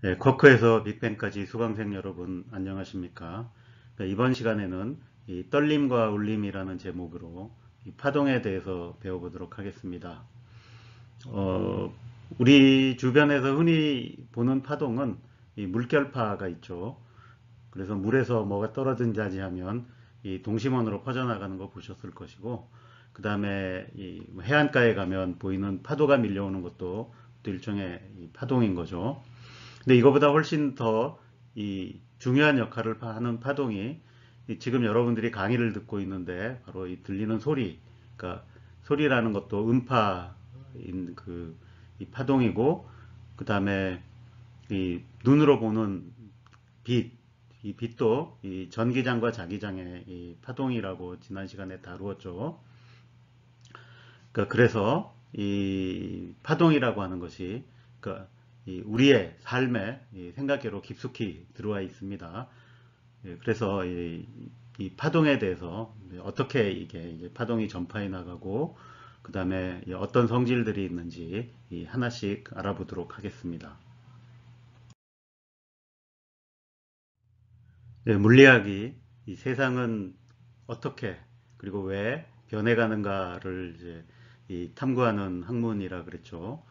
네, 쿼크에서 빅뱅까지 수강생 여러분 안녕하십니까? 이번 시간에는 이 떨림과 울림이라는 제목으로 이 파동에 대해서 배워보도록 하겠습니다. 우리 주변에서 흔히 보는 파동은 이 물결파가 있죠. 그래서 물에서 뭐가 떨어진다지 하면 이 동심원으로 퍼져나가는 거 보셨을 것이고, 그 다음에 이 해안가에 가면 보이는 파도가 밀려오는 것도 또 일종의 이 파동인 거죠. 근데 이거보다 훨씬 더 이 중요한 역할을 하는 파동이 지금 여러분들이 강의를 듣고 있는데 바로 이 들리는 소리, 그러니까 소리라는 것도 음파인 이 파동이고, 그 다음에 이 눈으로 보는 빛, 이 빛도 이 전기장과 자기장의 이 파동이라고 지난 시간에 다루었죠. 그래서 이 파동이라고 하는 것이 그러니까 이 우리의 삶에 이 생각계로 깊숙이 들어와 있습니다. 그래서 이 파동에 대해서 어떻게 이게 이제 파동이 전파해 나가고 그 다음에 어떤 성질들이 있는지 하나씩 알아보도록 하겠습니다. 물리학이 이 세상은 어떻게 그리고 왜 변해가는가를 이제 이 탐구하는 학문이라 그랬죠.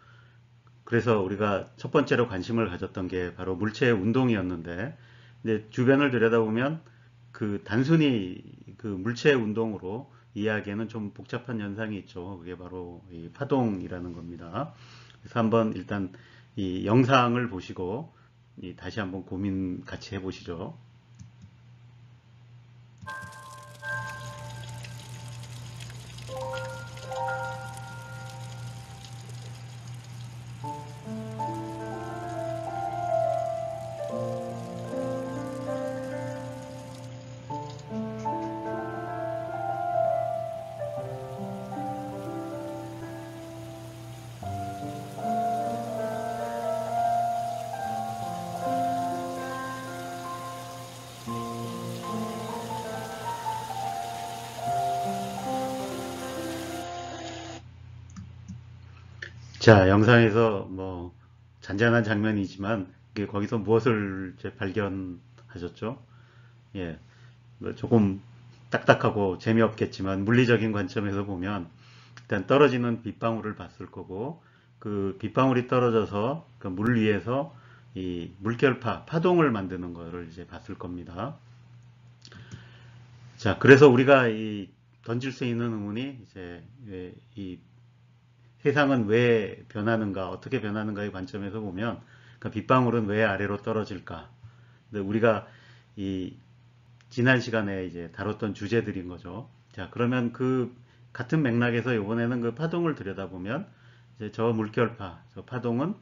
그래서 우리가 첫 번째로 관심을 가졌던 게 바로 물체의 운동이었는데, 이제 주변을 들여다보면 그 단순히 그 물체의 운동으로 이해하기에는 좀 복잡한 현상이 있죠. 그게 바로 이 파동이라는 겁니다. 그래서 한번 일단 이 영상을 보시고 다시 한번 고민 같이 해보시죠. 자, 영상에서 뭐 잔잔한 장면이지만 거기서 무엇을 이제 발견하셨죠? 예, 뭐 조금 딱딱하고 재미없겠지만 물리적인 관점에서 보면 일단 떨어지는 빗방울을 봤을 거고, 그 빗방울이 떨어져서 그 물 위에서 이 물결파, 파동을 만드는 거를 이제 봤을 겁니다. 자, 그래서 우리가 이 던질 수 있는 의문이 이제 이 세상은 왜 변하는가, 어떻게 변하는가의 관점에서 보면 그 빗방울은 왜 아래로 떨어질까? 근데 우리가 이 지난 시간에 이제 다뤘던 주제들인 거죠. 자, 그러면 그 같은 맥락에서 이번에는 그 파동을 들여다보면 이제 저 물결파, 저 파동은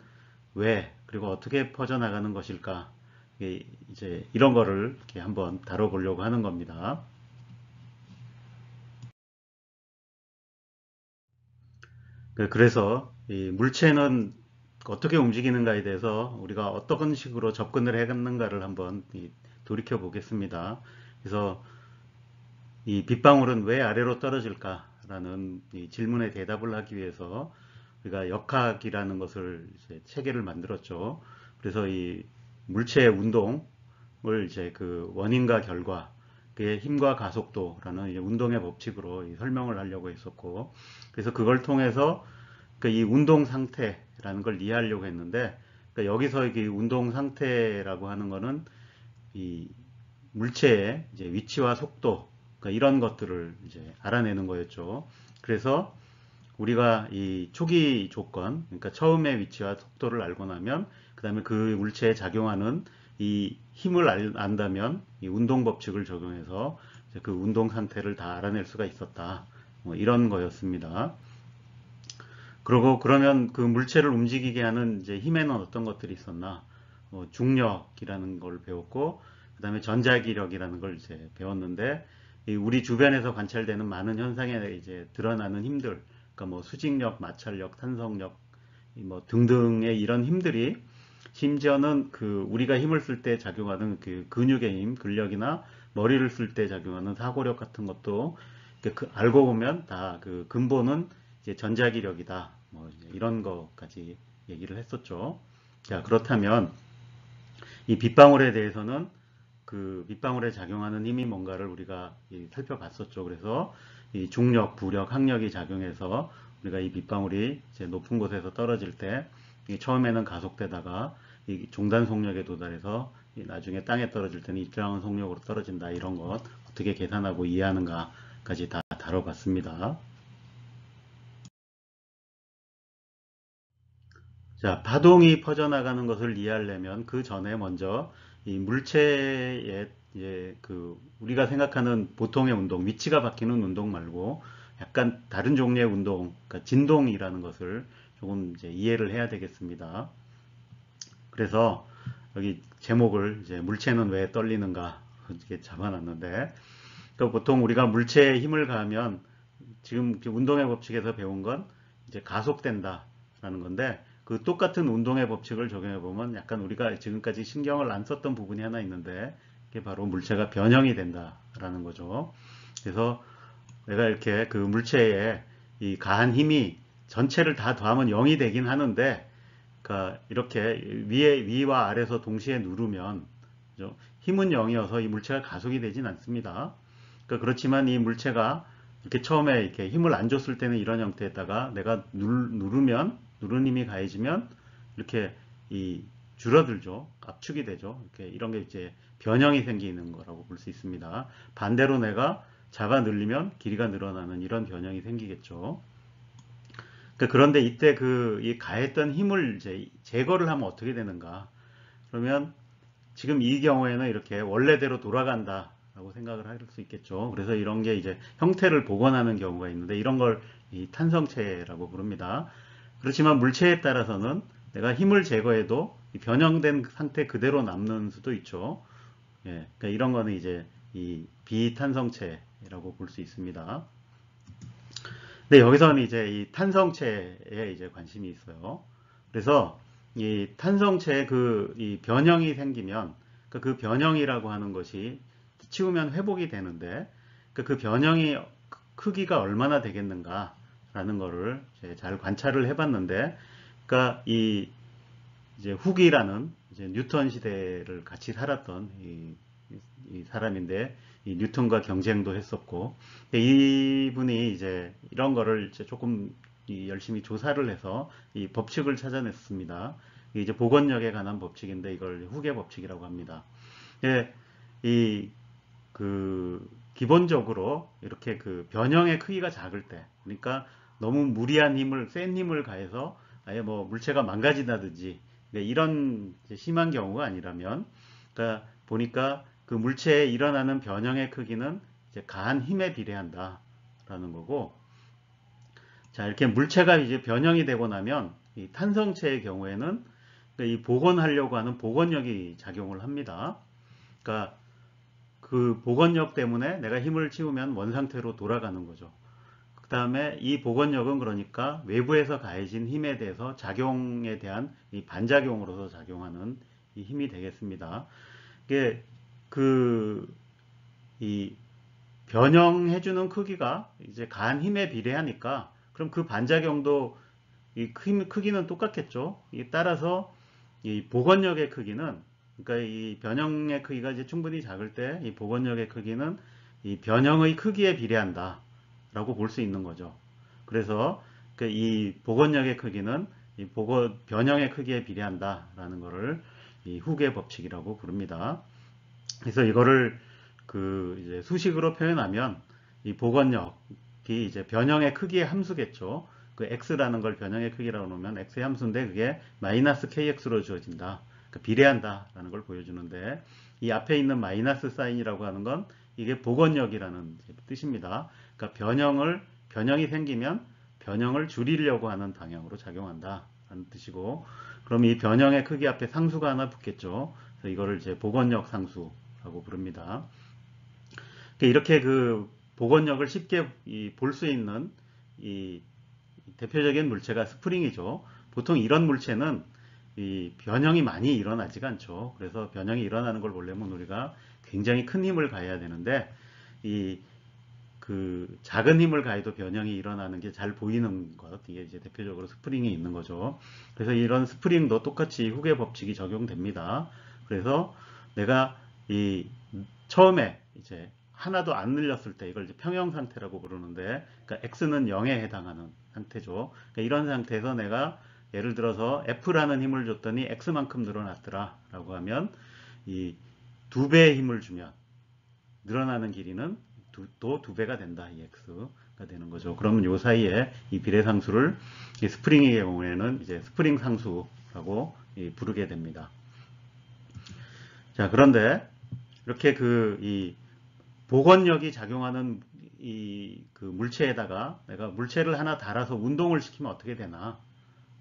왜 그리고 어떻게 퍼져나가는 것일까? 이제 이런 거를 이렇게 한번 다뤄보려고 하는 겁니다. 그래서 이 물체는 어떻게 움직이는가에 대해서 우리가 어떤 식으로 접근을 했는가를 한번 돌이켜 보겠습니다. 그래서 이 빗방울은 왜 아래로 떨어질까라는 이 질문에 대답을 하기 위해서 우리가 역학이라는 것을 이제 체계를 만들었죠. 그래서 이 물체의 운동을 이제 그 원인과 결과, 그의 힘과 가속도라는 이제 운동의 법칙으로 설명을 하려고 했었고, 그래서 그걸 통해서 이 운동 상태라는 걸 이해하려고 했는데, 그러니까 여기서 이 운동 상태라고 하는 거는 이 물체의 이제 위치와 속도, 그러니까 이런 것들을 이제 알아내는 거였죠. 그래서 우리가 이 초기 조건, 그러니까 처음의 위치와 속도를 알고 나면, 그 다음에 그 물체에 작용하는 이 힘을 안다면, 이 운동 법칙을 적용해서 그 운동 상태를 다 알아낼 수가 있었다. 뭐 이런 거였습니다. 그리고 그러면 그 물체를 움직이게 하는 이제 힘에는 어떤 것들이 있었나? 중력이라는 걸 배웠고, 그 다음에 전자기력이라는 걸 이제 배웠는데, 우리 주변에서 관찰되는 많은 현상에 이제 드러나는 힘들, 그러니까 뭐 수직력, 마찰력, 탄성력, 뭐 등등의 이런 힘들이 심지어는 그 우리가 힘을 쓸 때 작용하는 그 근육의 힘, 근력이나 머리를 쓸 때 작용하는 사고력 같은 것도 알고 보면 다 그 근본은 이제 전자기력이다. 뭐 이런 것까지 얘기를 했었죠. 자, 그렇다면 이 빗방울에 대해서는 그 빗방울에 작용하는 힘이 뭔가를 우리가 살펴봤었죠. 그래서 이 중력, 부력, 항력이 작용해서 우리가 이 빗방울이 이제 높은 곳에서 떨어질 때 처음에는 가속되다가 이 종단 속력에 도달해서 나중에 땅에 떨어질 때는 일정한 속력으로 떨어진다. 이런 것 어떻게 계산하고 이해하는가까지 다 다뤄봤습니다. 자, 파동이 퍼져나가는 것을 이해하려면 그 전에 먼저 이 물체의 그 우리가 생각하는 보통의 운동, 위치가 바뀌는 운동 말고 약간 다른 종류의 운동, 그러니까 진동이라는 것을 조금 이제 이해를 해야 되겠습니다. 그래서 여기 제목을 이제 물체는 왜 떨리는가 이렇게 잡아놨는데, 그러니까 보통 우리가 물체에 힘을 가하면 지금 운동의 법칙에서 배운 건 이제 가속된다라는 건데, 그 똑같은 운동의 법칙을 적용해 보면 약간 우리가 지금까지 신경을 안 썼던 부분이 하나 있는데, 그게 바로 물체가 변형이 된다라는 거죠. 그래서 내가 이렇게 그 물체에 이 가한 힘이 전체를 다 더하면 0이 되긴 하는데, 그러니까 이렇게 위와 아래에서 동시에 누르면 그죠? 힘은 0이어서 이 물체가 가속이 되진 않습니다. 그러니까 그렇지만 이 물체가 이렇게 처음에 이렇게 힘을 안 줬을 때는 이런 형태에다가 내가 누르면 누른 힘이 가해지면 이렇게 이 줄어들죠. 압축이 되죠. 이렇게 이런 게 이제 변형이 생기는 거라고 볼 수 있습니다. 반대로 내가 잡아 늘리면 길이가 늘어나는 이런 변형이 생기겠죠. 그런데 이때 이 가했던 힘을 이제 제거를 하면 어떻게 되는가? 그러면 지금 이 경우에는 이렇게 원래대로 돌아간다라고 생각을 할 수 있겠죠. 그래서 이런 게 이제 형태를 복원하는 경우가 있는데 이런 걸 이 탄성체라고 부릅니다. 그렇지만 물체에 따라서는 내가 힘을 제거해도 변형된 상태 그대로 남는 수도 있죠. 예, 그러니까 이런 거는 이제 이 비탄성체라고 볼 수 있습니다. 근데 여기서는 이제 이 탄성체에 이제 관심이 있어요. 그래서 이 탄성체에 이 변형이 생기면 그 변형이라고 하는 것이 치우면 회복이 되는데 그 변형이 크기가 얼마나 되겠는가라는 거를 잘 관찰을 해봤는데, 그러니까 이 이제 후기라는 이제 뉴턴 시대를 같이 살았던 이 사람인데 이 뉴턴과 경쟁도 했었고, 이분이 이제 이런 거를 이제 조금 열심히 조사를 해서 이 법칙을 찾아냈습니다. 이게 이제 복원력에 관한 법칙인데 이걸 후계 법칙이라고 합니다. 예, 기본적으로 이렇게 그 변형의 크기가 작을 때, 그러니까 너무 무리한 힘을, 센 힘을 가해서 아예 뭐 물체가 망가진다든지 이런 심한 경우가 아니라면, 그러니까 보니까 그 물체에 일어나는 변형의 크기는 이제 가한 힘에 비례한다라는 거고, 자, 이렇게 물체가 이제 변형이 되고 나면 이 탄성체의 경우에는 이 복원하려고 하는 복원력이 작용을 합니다. 그러니까 그 복원력 때문에 내가 힘을 치우면 원상태로 돌아가는 거죠. 그 다음에 이 복원력은 그러니까 외부에서 가해진 힘에 대해서 작용에 대한 이 반작용으로서 작용하는 이 힘이 되겠습니다. 이게 이 변형해주는 크기가 이제 가한 힘에 비례하니까 그럼 그 반작용도 이 크기는 똑같겠죠. 따라서 이 복원력의 크기는, 그러니까 이 변형의 크기가 이제 충분히 작을 때 이 복원력의 크기는 이 변형의 크기에 비례한다라고 볼 수 있는 거죠. 그래서 이 복원력의 크기는 이 변형의 크기에 비례한다라는 것을 이 후계 법칙이라고 부릅니다. 그래서 이거를 이제 수식으로 표현하면 이 복원력이 이제 변형의 크기의 함수겠죠. 그 x라는 걸 변형의 크기라고 놓으면 x의 함수인데 그게 마이너스 kx로 주어진다. 그러니까 비례한다라는 걸 보여주는데, 이 앞에 있는 마이너스 사인이라고 하는 건 이게 복원력이라는 뜻입니다. 그러니까 변형이 생기면 변형을 줄이려고 하는 방향으로 작용한다라는 뜻이고, 그럼 이 변형의 크기 앞에 상수가 하나 붙겠죠. 그래서 이거를 이제 복원력 상수라고 부릅니다. 이렇게 그 복원력을 쉽게 볼 수 있는 이 대표적인 물체가 스프링이죠. 보통 이런 물체는 이 변형이 많이 일어나지가 않죠. 그래서 변형이 일어나는 걸 보려면 우리가 굉장히 큰 힘을 가해야 되는데, 작은 힘을 가해도 변형이 일어나는 게 잘 보이는 것, 이게 이제 대표적으로 스프링이 있는 거죠. 그래서 이런 스프링도 똑같이 후계 법칙이 적용됩니다. 그래서 내가 이 처음에 이제 하나도 안 늘렸을 때 이걸 이제 평형 상태라고 부르는데, 그러니까 x는 0에 해당하는 상태죠. 그러니까 이런 상태에서 내가 예를 들어서 F라는 힘을 줬더니 X만큼 늘어났더라 라고 하면, 이 2배의 힘을 주면 늘어나는 길이는 또 2배가 된다. 이 X가 되는 거죠. 그러면 요 사이에 이 비례상수를 이 스프링의 경우에는 이제 스프링 상수라고 부르게 됩니다. 자, 그런데 이렇게 이 복원력이 작용하는 그 물체에다가 내가 물체를 하나 달아서 운동을 시키면 어떻게 되나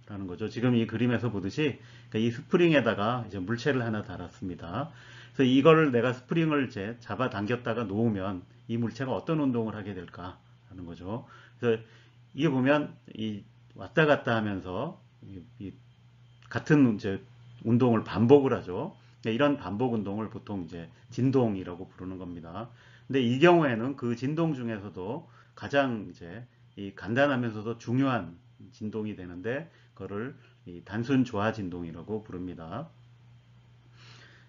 라는 거죠. 지금 이 그림에서 보듯이 이 스프링에다가 이제 물체를 하나 달았습니다. 그래서 이거를 내가 스프링을 이제 잡아 당겼다가 놓으면 이 물체가 어떤 운동을 하게 될까 하는 거죠. 그래서 이게 보면 이 왔다 갔다 하면서 이 같은 이제 운동을 반복을 하죠. 이런 반복 운동을 보통 이제 진동이라고 부르는 겁니다. 근데 이 경우에는 그 진동 중에서도 가장 이제 이 간단하면서도 중요한 진동이 되는데, 그거를 이 단순 조화 진동이라고 부릅니다.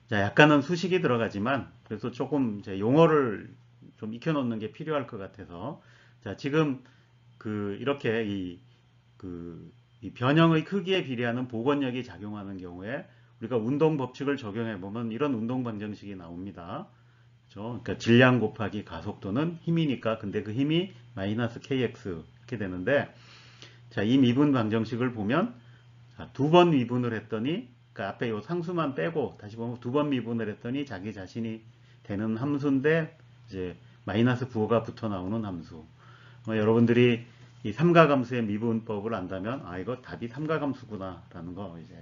자, 약간은 수식이 들어가지만 그래서 조금 이제 용어를 좀 익혀놓는 게 필요할 것 같아서, 자, 지금 이렇게 이 변형의 크기에 비례하는 복원력이 작용하는 경우에 우리가 운동 법칙을 적용해 보면 이런 운동 방정식이 나옵니다. 그렇죠? 그러니까 질량 곱하기 가속도는 힘이니까, 근데 그 힘이 마이너스 kx 이렇게 되는데, 자, 이 미분 방정식을 보면, 자, 2번 미분을 했더니, 그러니까 앞에 요 상수만 빼고 다시 보면 2번 미분을 했더니 자기 자신이 되는 함수인데, 이제 마이너스 부호가 붙어 나오는 함수. 여러분들이 이 삼각함수의 미분법을 안다면, 아, 이거 답이 삼각함수구나 라는 거 이제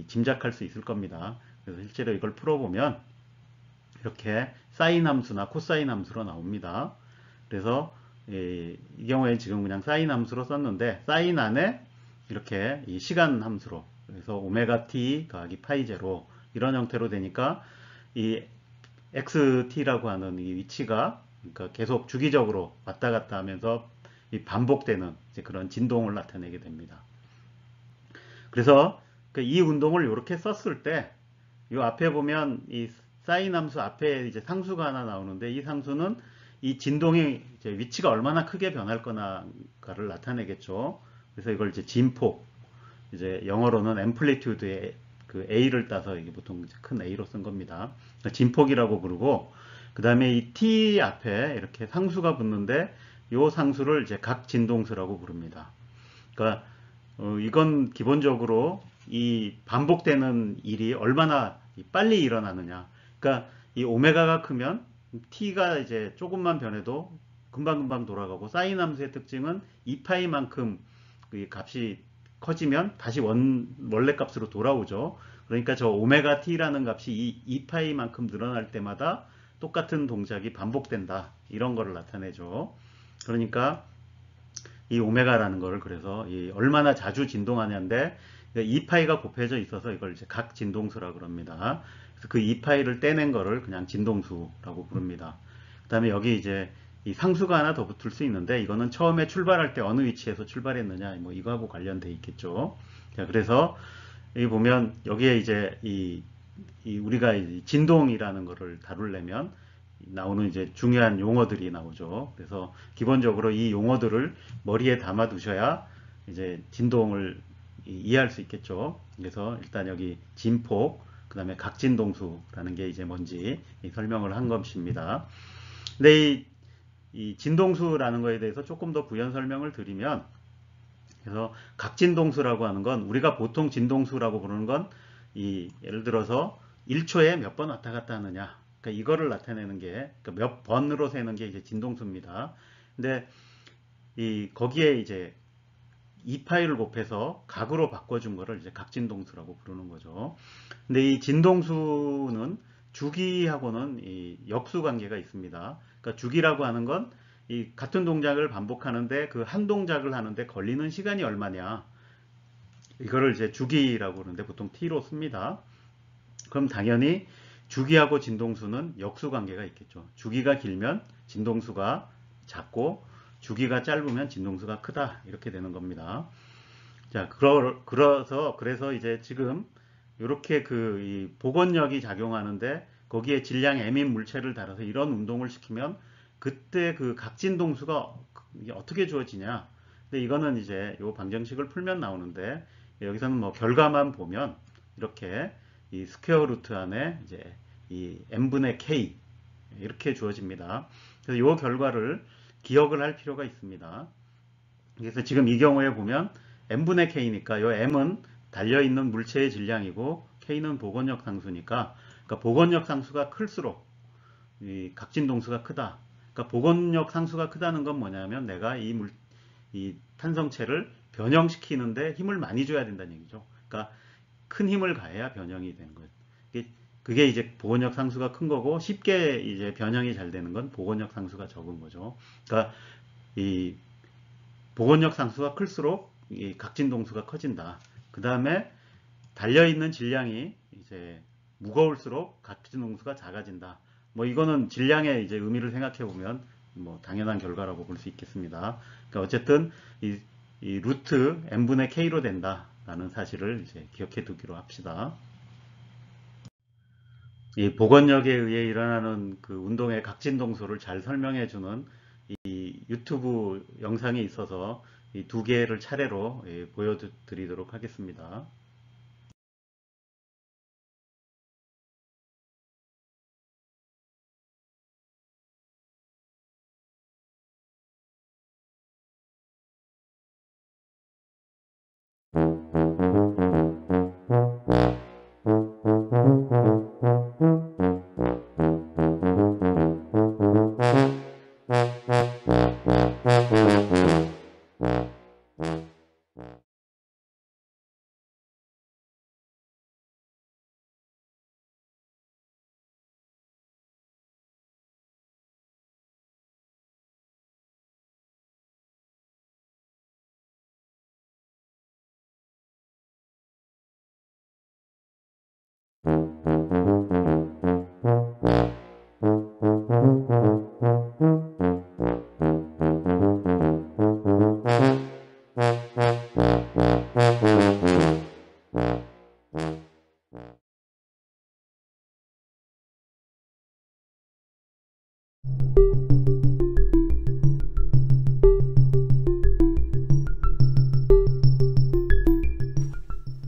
짐작할 수 있을 겁니다. 그래서 실제로 이걸 풀어보면 이렇게 사인 함수나 코사인 함수로 나옵니다. 그래서 이 경우에 지금 그냥 사인 함수로 썼는데, 사인 안에 이렇게 이 시간 함수로, 그래서 오메가 t 더하기 파이 제로 이런 형태로 되니까 이 xt라고 하는 이 위치가, 그러니까 계속 주기적으로 왔다 갔다 하면서 이 반복되는 이제 그런 진동을 나타내게 됩니다. 그래서 이 운동을 이렇게 썼을 때, 이 앞에 보면 이 사인 함수 앞에 이제 상수가 하나 나오는데, 이 상수는 이 진동의 이제 위치가 얼마나 크게 변할 거나를 나타내겠죠. 그래서 이걸 이제 진폭, 이제 영어로는 앰플리튜드의 그 A를 따서 이게 보통 큰 A로 쓴 겁니다. 진폭이라고 부르고, 그 다음에 이 T 앞에 이렇게 상수가 붙는데, 이 상수를 이제 각 진동수라고 부릅니다. 그러니까 이건 기본적으로 이 반복되는 일이 얼마나 빨리 일어나느냐. 그러니까 이 오메가가 크면 t가 이제 조금만 변해도 금방금방 돌아가고, 사인 함수의 특징은 2파이만큼 그 값이 커지면 다시 원래 값으로 돌아오죠. 그러니까 저 오메가 t라는 값이 2파이만큼 늘어날 때마다 똑같은 동작이 반복된다. 이런 거를 나타내죠. 그러니까 이 오메가라는 거를, 그래서 이 얼마나 자주 진동하냐인데, 2파이가 곱해져 있어서 이걸 이제 각 진동수라고 그럽니다. 그래서 그 2파이를 떼낸 거를 그냥 진동수라고 부릅니다. 그 다음에 여기 이제 이 상수가 하나 더 붙을 수 있는데, 이거는 처음에 출발할 때 어느 위치에서 출발했느냐, 뭐 이거하고 관련돼 있겠죠. 자, 그래서 여기 보면 여기에 이제 우리가 진동이라는 거를 다루려면 나오는 이제 중요한 용어들이 나오죠. 그래서 기본적으로 이 용어들을 머리에 담아 두셔야 이제 진동을 이해할 수 있겠죠. 그래서 일단 여기 진폭, 그 다음에 각진동수라는 게 이제 뭔지 설명을 한 것입니다. 근데 이 진동수라는 거에 대해서 조금 더 부연 설명을 드리면, 그래서 각진동수라고 하는 건, 우리가 보통 진동수라고 부르는 건 예를 들어서 1초에 몇 번 왔다 갔다 하느냐, 그러니까 이거를 나타내는 게, 그러니까 몇 번으로 세는 게 이제 진동수입니다. 근데 거기에 이제 2파이를 곱해서 각으로 바꿔준 거를 이제 각진동수라고 부르는 거죠. 근데 이 진동수는 주기하고는 이 역수 관계가 있습니다. 그러니까 주기라고 하는 건 이 같은 동작을 반복하는데 그 한 동작을 하는데 걸리는 시간이 얼마냐, 이거를 이제 주기라고 그러는데 보통 t로 씁니다. 그럼 당연히 주기하고 진동수는 역수 관계가 있겠죠. 주기가 길면 진동수가 작고, 주기가 짧으면 진동수가 크다, 이렇게 되는 겁니다. 자, 그래서 이제 지금 이렇게 이 복원력이 작용하는데 거기에 질량 m인 물체를 달아서 이런 운동을 시키면 그때 그 각진동수가 어떻게 주어지냐. 근데 이거는 이제 요 방정식을 풀면 나오는데 여기서는 뭐 결과만 보면 이렇게 이 스퀘어 루트 안에 이제 이 n분의 k 이렇게 주어집니다. 그래서 요 결과를 기억을 할 필요가 있습니다. 그래서 지금 이 경우에 보면 n분의 k니까 요 m은 달려있는 물체의 질량이고 k는 복원력 상수니까 그러니까 복원력 상수가 클수록 이 각진동수가 크다. 그러니까 복원력 상수가 크다는 건 뭐냐면 내가 이 탄성체를 변형시키는데 힘을 많이 줘야 된다는 얘기죠. 그러니까 큰 힘을 가해야 변형이 되는 거예요. 그게 이제 복원력 상수가 큰 거고 쉽게 이제 변형이 잘 되는 건 복원력 상수가 적은 거죠. 그러니까 이 복원력 상수가 클수록 이 각진동수가 커진다. 그 다음에 달려있는 질량이 이제 무거울수록 각진동수가 작아진다. 뭐 이거는 질량의 이제 의미를 생각해 보면 뭐 당연한 결과라고 볼 수 있겠습니다. 그러니까 어쨌든 이 루트 n분의 k로 된다라는 사실을 이제 기억해 두기로 합시다. 이 복원력에 의해 일어나는 그 운동의 각진동수를 잘 설명해 주는 이 유튜브 영상이 있어서 이 두 개를 차례로 보여드리도록 하겠습니다.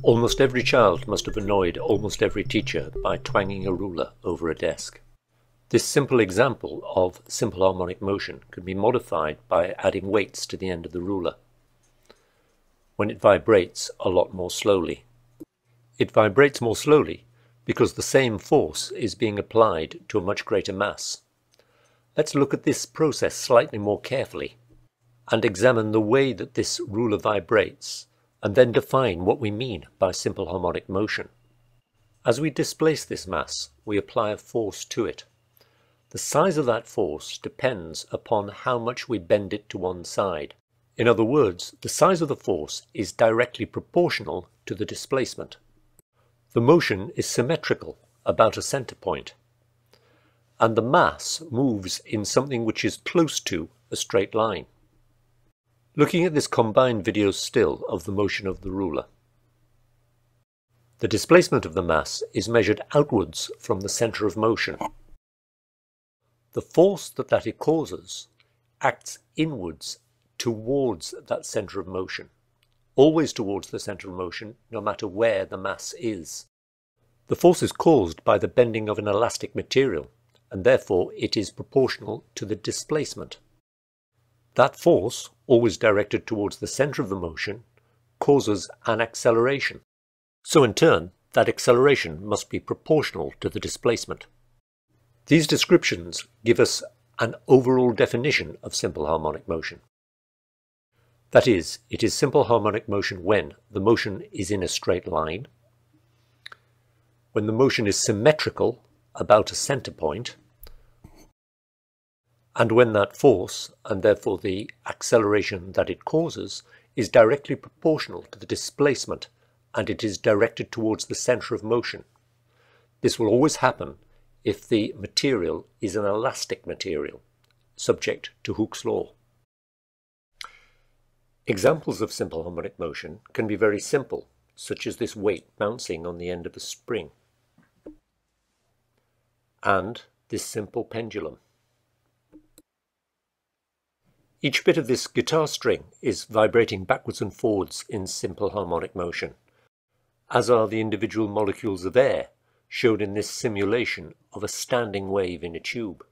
Almost every child must have annoyed almost every teacher by twanging a ruler over a desk. This simple example of simple harmonic motion can be modified by adding weights to the end of the ruler, when it vibrates a lot more slowly. It vibrates more slowly because the same force is being applied to a much greater mass. Let's look at this process slightly more carefully and examine the way that this ruler vibrates, and then define what we mean by simple harmonic motion. As we displace this mass, we apply a force to it. The size of that force depends upon how much we bend it to one side. In other words, the size of the force is directly proportional to the displacement. The motion is symmetrical about a center point, and the mass moves in something which is close to a straight line. Looking at this combined video still of the motion of the ruler, the displacement of the mass is measured outwards from the center of motion. The force that it causes acts inwards towards that center of motion, always towards the center of motion, no matter where the mass is. The force is caused by the bending of an elastic material, and therefore it is proportional to the displacement. That force, always directed towards the center of the motion, causes an acceleration. So in turn, that acceleration must be proportional to the displacement. These descriptions give us an overall definition of simple harmonic motion. That is, it is simple harmonic motion when the motion is in a straight line, when the motion is symmetrical about a center point, and when that force, and therefore the acceleration that it causes, is directly proportional to the displacement, and it is directed towards the center of motion. This will always happen if the material is an elastic material, subject to Hooke's law. Examples of simple harmonic motion can be very simple such as this weight bouncing on the end of a spring, and this simple pendulum. Each bit of this guitar string is vibrating backwards and forwards in simple harmonic motion, as are the individual molecules of air shown in this simulation of a standing wave in a tube.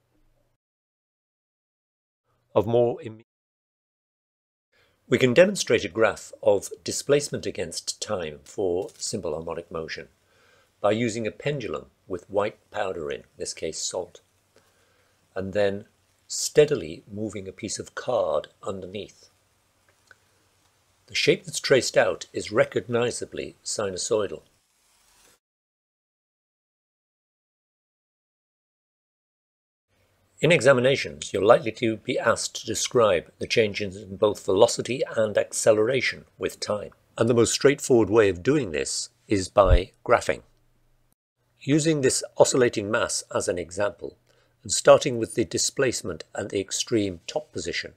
We can demonstrate a graph of displacement against time for simple harmonic motion by using a pendulum with white powder in this case salt, and then steadily moving a piece of card underneath. The shape that's traced out is recognizably sinusoidal. In examinations, you're likely to be asked to describe the changes in both velocity and acceleration with time. And the most straightforward way of doing this is by graphing. Using this oscillating mass as an example, and starting with the displacement and the extreme top position,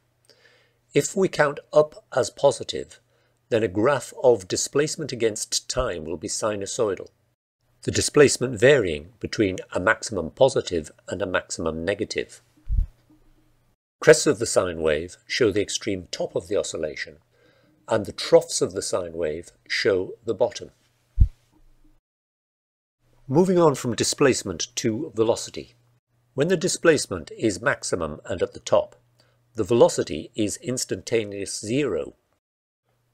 if we count up as positive, then a graph of displacement against time will be sinusoidal, the displacement varying between a maximum positive and a maximum negative. Crests of the sine wave show the extreme top of the oscillation, and the troughs of the sine wave show the bottom. Moving on from displacement to velocity. When the displacement is maximum and at the top, the velocity is instantaneous zero.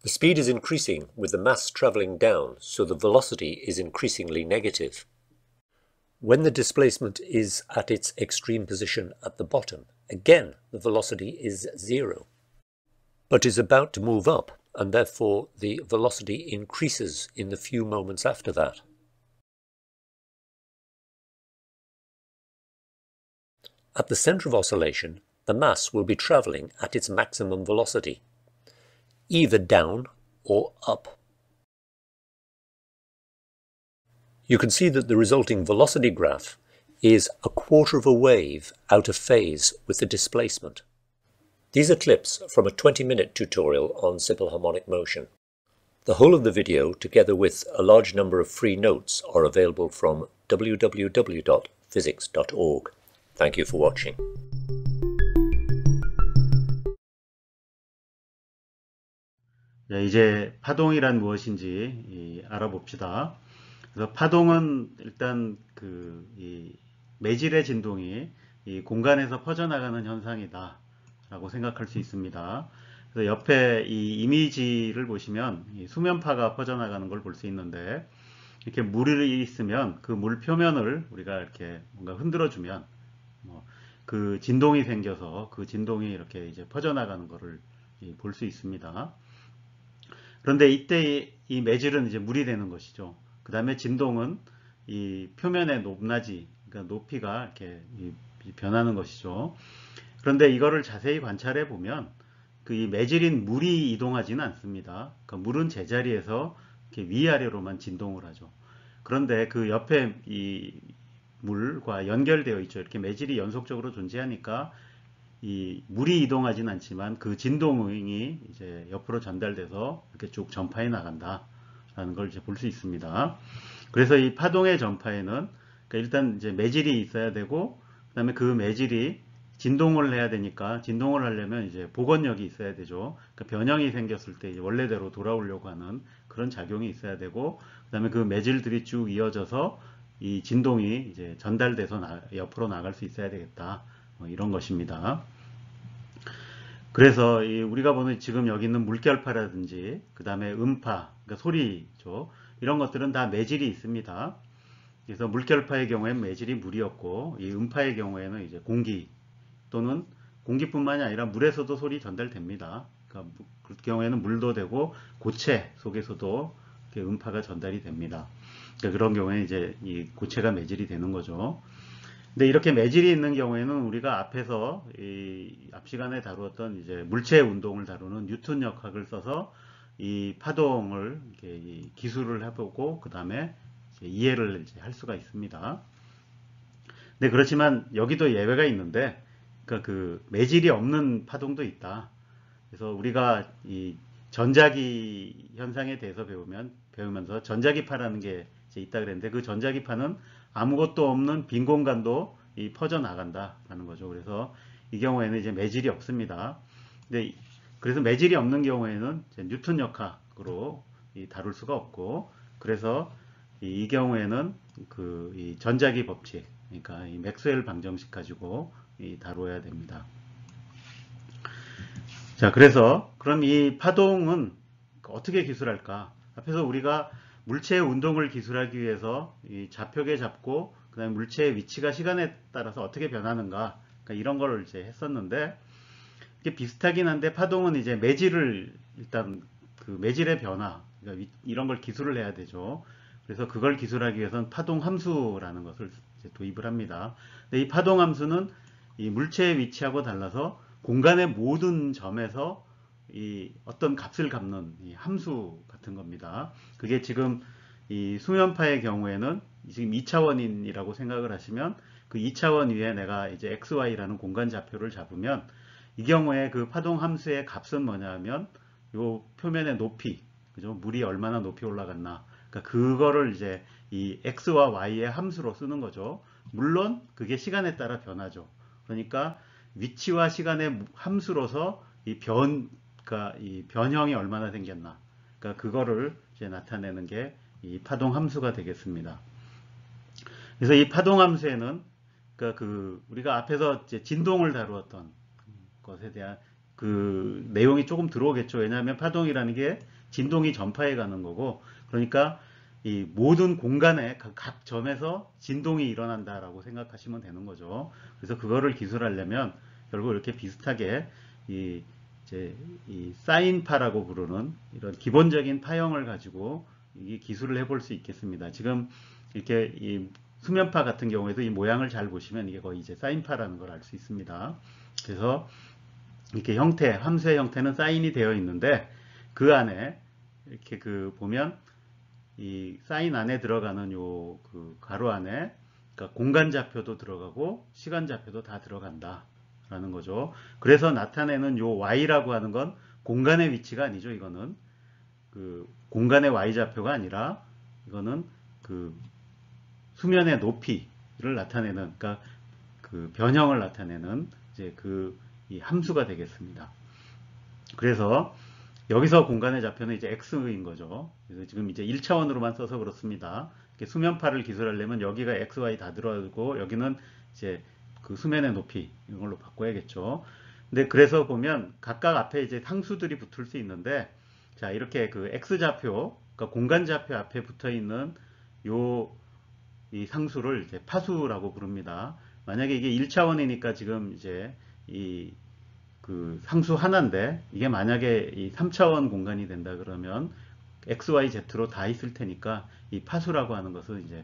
The speed is increasing with the mass travelling down, so the velocity is increasingly negative. When the displacement is at its extreme position at the bottom, again the velocity is zero, but is about to move up, and therefore the velocity increases in the few moments after that. At the centre of oscillation, the mass will be travelling at its maximum velocity, either down or up. You can see that the resulting velocity graph is a quarter of a wave out of phase with the displacement. These are clips from a 20-minute tutorial on simple harmonic motion. The whole of the video, together with a large number of free notes, are available from www.physics.org. Thank you for watching. 자, 이제 파동이란 무엇인지 알아봅시다. 그래서 파동은 일단 이 매질의 진동이 이 공간에서 퍼져나가는 현상이다라고 생각할 수 있습니다. 그래서 옆에 이 이미지를 보시면 이 수면파가 퍼져나가는 걸 볼 수 있는데, 이렇게 물이 있으면 그 물 표면을 우리가 이렇게 뭔가 흔들어주면 그 진동이 생겨서 그 진동이 이렇게 이제 퍼져나가는 것을 볼 수 있습니다. 그런데 이때 이 매질은 이제 물이 되는 것이죠. 그 다음에 진동은 이 표면의 높낮이, 그러니까 높이가 이렇게 변하는 것이죠. 그런데 이거를 자세히 관찰해 보면 그 이 매질인 물이 이동하지는 않습니다. 그러니까 물은 제자리에서 이렇게 위아래로만 진동을 하죠. 그런데 그 옆에 이 물과 연결되어 있죠. 이렇게 매질이 연속적으로 존재하니까 이 물이 이동하진 않지만 그 진동이 이제 옆으로 전달돼서 이렇게 쭉 전파해 나간다라는 걸 이제 볼 수 있습니다. 그래서 이 파동의 전파에는 그러니까 일단 이제 매질이 있어야 되고, 그다음에 그 매질이 진동을 해야 되니까 진동을 하려면 이제 복원력이 있어야 되죠. 그러니까 변형이 생겼을 때 이제 원래대로 돌아오려고 하는 그런 작용이 있어야 되고, 그다음에 그 매질들이 쭉 이어져서 이 진동이 이제 전달돼서 옆으로 나갈 수 있어야 되겠다. 이런 것입니다. 그래서 우리가 보는 지금 여기 있는 물결파라든지 그 다음에 음파, 그러니까 소리죠. 이런 것들은 다 매질이 있습니다. 그래서 물결파의 경우에는 매질이 물이었고, 이 음파의 경우에는 이제 공기 또는 공기뿐만이 아니라 물에서도 소리 전달됩니다. 그러니까 그 경우에는 물도 되고 고체 속에서도 이렇게 음파가 전달이 됩니다. 그러니까 그런 경우에 이제 이 고체가 매질이 되는 거죠. 근데 이렇게 매질이 있는 경우에는 우리가 앞에서 앞 시간에 다루었던 이제 물체 운동을 다루는 뉴턴 역학을 써서 이 파동을 이렇게 기술을 해보고 그 다음에 이해를 이제 할 수가 있습니다. 근데 그렇지만 여기도 예외가 있는데, 그러니까 그 매질이 없는 파동도 있다. 그래서 우리가 이 전자기 현상에 대해서 배우면 배우면서 전자기파라는 게 이제 있다 그랬는데, 그 전자기파는 아무것도 없는 빈 공간도 이 퍼져 나간다라는 거죠. 그래서 이 경우에는 이제 매질이 없습니다. 근데 그래서 매질이 없는 경우에는 이제 뉴턴 역학으로 다룰 수가 없고, 그래서 이 경우에는 이 전자기 법칙, 그러니까 이 맥스웰 방정식 가지고 다루어야 됩니다. 자, 그래서 그럼 이 파동은 어떻게 기술할까? 앞에서 우리가 물체의 운동을 기술하기 위해서 이 좌표계 잡고, 그 다음에 물체의 위치가 시간에 따라서 어떻게 변하는가, 그러니까 이런 걸 이제 했었는데, 이게 비슷하긴 한데, 파동은 이제 매질을 일단 그 매질의 변화, 그러니까 이런 걸 기술을 해야 되죠. 그래서 그걸 기술하기 위해서는 파동 함수라는 것을 이제 도입을 합니다. 근데 이 파동 함수는 이 물체의 위치하고 달라서 공간의 모든 점에서 이 어떤 값을 갚는 이 함수 같은 겁니다. 그게 지금 이 수면파의 경우에는 지금 2차원이라고 생각을 하시면, 그 2차원 위에 내가 이제 xy라는 공간 좌표를 잡으면, 이 경우에 그 파동 함수의 값은 뭐냐 하면 요 표면의 높이, 그죠? 물이 얼마나 높이 올라갔나, 그러니까 그거를 이제 이 x와 y의 함수로 쓰는 거죠. 물론 그게 시간에 따라 변하죠. 그러니까 위치와 시간의 함수로서 그러니까 이 변형이 얼마나 생겼나, 그러니까 그거를 이제 나타내는 게 이 파동 함수가 되겠습니다. 그래서 이 파동 함수에는 그러니까 우리가 앞에서 이제 진동을 다루었던 것에 대한 그 내용이 조금 들어오겠죠. 왜냐하면 파동이라는 게 진동이 전파해 가는 거고, 그러니까 이 모든 공간에 각 점에서 진동이 일어난다라고 생각하시면 되는 거죠. 그래서 그거를 기술하려면 결국 이렇게 비슷하게 이제 이 사인파라고 부르는 이런 기본적인 파형을 가지고 이 기술을 해볼 수 있겠습니다. 지금 이렇게 이 수면파 같은 경우에도 이 모양을 잘 보시면 이게 거의 이제 사인파라는 걸 알 수 있습니다. 그래서 이렇게 함수의 형태는 사인이 되어 있는데, 그 안에 이렇게 보면 이 사인 안에 들어가는 요 가로 안에 그러니까 공간 좌표도 들어가고 시간 좌표도 다 들어간다라는 거죠. 그래서 나타내는 요 y라고 하는 건 공간의 위치가 아니죠. 이거는 그 공간의 y 좌표가 아니라 이거는 그 수면의 높이를 나타내는, 그러니까 그 변형을 나타내는 이제 이 함수가 되겠습니다. 그래서 여기서 공간의 좌표는 이제 x인 거죠. 그래서 지금 이제 1차원으로만 써서 그렇습니다. 수면파를 기술하려면 여기가 x, y 다 들어가고 여기는 이제 그 수면의 높이 이걸로 바꿔야겠죠. 근데 그래서 보면 각각 앞에 이제 상수들이 붙을 수 있는데, 자, 이렇게 그 x 좌표, 그러니까 공간 좌표 앞에 붙어 있는 이 상수를 이제 파수라고 부릅니다. 만약에 이게 1차원이니까 지금 이제 그 상수 하나인데, 이게 만약에 이 3차원 공간이 된다 그러면 x, y, z로 다 있을 테니까 이 파수라고 하는 것은 이제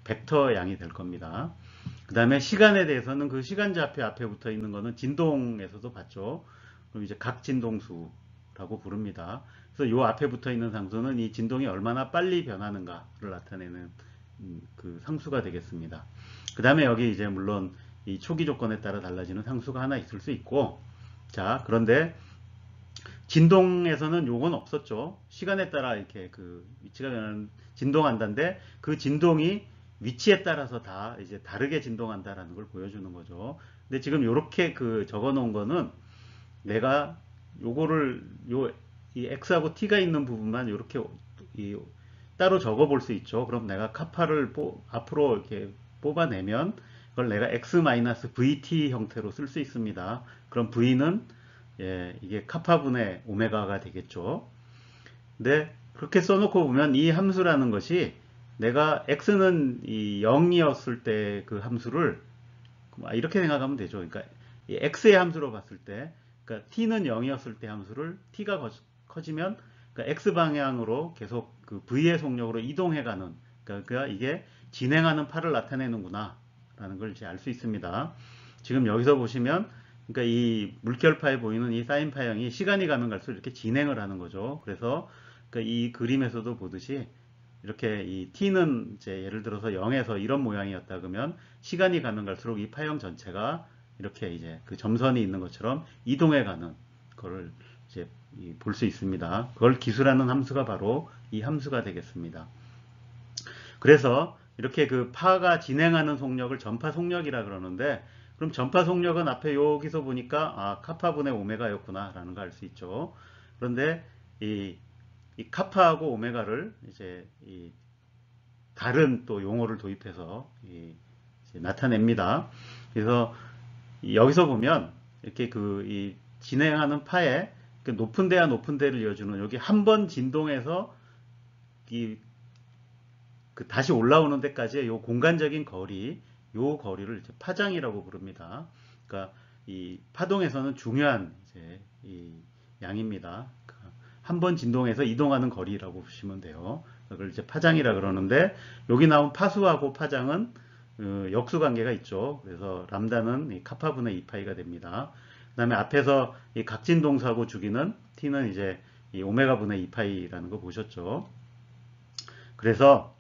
벡터 양이 될 겁니다. 그 다음에 시간에 대해서는 그 시간 좌표 앞에 붙어 있는 거는 진동에서도 봤죠. 그럼 이제 각진동수라고 부릅니다. 그래서 요 앞에 붙어 있는 상수는 이 진동이 얼마나 빨리 변하는가를 나타내는 그 상수가 되겠습니다. 그 다음에 여기 이제 물론 이 초기 조건에 따라 달라지는 상수가 하나 있을 수 있고, 자, 그런데 진동에서는 요건 없었죠. 시간에 따라 이렇게 그 위치가 변하는 진동한다인데, 그 진동이 위치에 따라서 다 이제 다르게 진동한다라는 걸 보여주는 거죠. 근데 지금 요렇게 적어 놓은 거는 내가 요거를 이 x하고 t가 있는 부분만 요렇게 따로 적어 볼 수 있죠. 그럼 내가 카파를 앞으로 이렇게 뽑아내면 그걸 내가 x-vt 형태로 쓸 수 있습니다. 그럼 v는 이게 카파분의 오메가가 되겠죠. 근데 그렇게 써놓고 보면 이 함수라는 것이 내가 x는 이 0이었을 때 그 함수를 이렇게 생각하면 되죠. 그러니까 이 x의 함수로 봤을 때, 그러니까 t는 0이었을 때 함수를 t가 커지면 그러니까 x 방향으로 계속 그 v의 속력으로 이동해가는, 그러니까 이게 진행하는 파를 나타내는구나 라는 걸 이제 알 수 있습니다. 지금 여기서 보시면 그러니까 이 물결파에 보이는 이 사인파형이 시간이 가면 갈수록 이렇게 진행을 하는 거죠. 그래서 그러니까 이 그림에서도 보듯이 이렇게 이 t는 이제 예를 들어서 0에서 이런 모양이었다 그러면 시간이 가면 갈수록 이 파형 전체가 이렇게 이제 그 점선이 있는 것처럼 이동해 가는 거를 이제 볼 수 있습니다. 그걸 기술하는 함수가 바로 이 함수가 되겠습니다. 그래서 이렇게 그 파가 진행하는 속력을 전파 속력이라 그러는데, 그럼 전파 속력은 앞에 여기서 보니까 카파분의 오메가였구나 라는 걸 알 수 있죠. 그런데 이 카파하고 오메가를 이제 다른 또 용어를 도입해서 이제 나타냅니다. 그래서 여기서 보면 이렇게 이 진행하는 파에 그 높은 데와 높은 데를 이어주는 여기 한 번 진동해서 다시 올라오는 데까지의 요 공간적인 거리, 요 거리를 이제 파장이라고 부릅니다. 그러니까 이 파동에서는 중요한 이제 이 양입니다. 한 번 진동해서 이동하는 거리라고 보시면 돼요. 그걸 이제 파장이라 그러는데, 여기 나온 파수하고 파장은 역수 관계가 있죠. 그래서 람다는 이 카파분의 2파이가 됩니다. 그 다음에 앞에서 이 각진동사하고 주기는 t는 이제 이 오메가분의 2파이라는 거 보셨죠. 그래서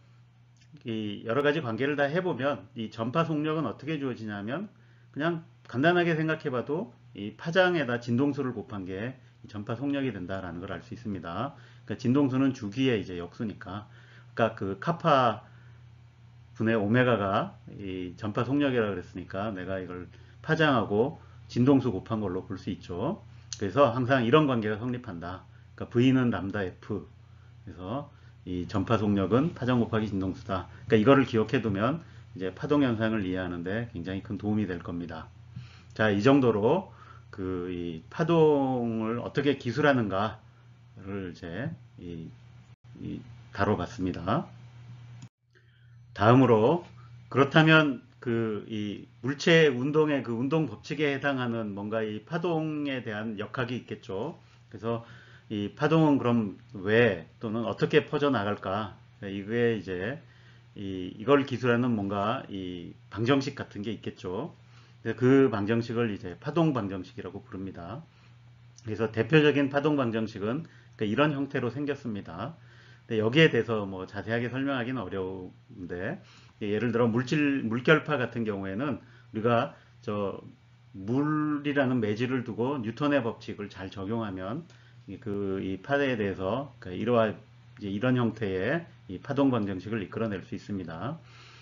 이 여러 가지 관계를 다 해보면 이 전파 속력은 어떻게 주어지냐면, 그냥 간단하게 생각해봐도 이 파장에다 진동수를 곱한 게 이 전파 속력이 된다라는 걸 알 수 있습니다. 그러니까 진동수는 주기의 이제 역수니까, 그러니까 그 카파 분의 오메가가 이 전파 속력이라고 그랬으니까 내가 이걸 파장하고 진동수 곱한 걸로 볼 수 있죠. 그래서 항상 이런 관계가 성립한다. 그러니까 V는 람다 F. 그래서 이 전파 속력은 파장 곱하기 진동수다. 그러니까 이거를 기억해 두면 이제 파동 현상을 이해하는데 굉장히 큰 도움이 될 겁니다. 자, 이 정도로 이 파동을 어떻게 기술하는가를 이제 다뤄봤습니다. 다음으로, 그렇다면 이 물체 운동의 그 운동 법칙에 해당하는 뭔가 이 파동에 대한 역학이 있겠죠. 그래서 이 파동은 그럼 왜 또는 어떻게 퍼져 나갈까? 이게 이제 이걸 기술하는 뭔가 이 방정식 같은 게 있겠죠. 그 방정식을 이제 파동 방정식이라고 부릅니다. 그래서 대표적인 파동 방정식은 이런 형태로 생겼습니다. 근데 여기에 대해서 뭐 자세하게 설명하기는 어려운데, 예를 들어 물결파 같은 경우에는 우리가 물이라는 매질을 두고 뉴턴의 법칙을 잘 적용하면 이 파대에 대해서 이런 형태의 이 파동 방정식을 이끌어낼 수 있습니다.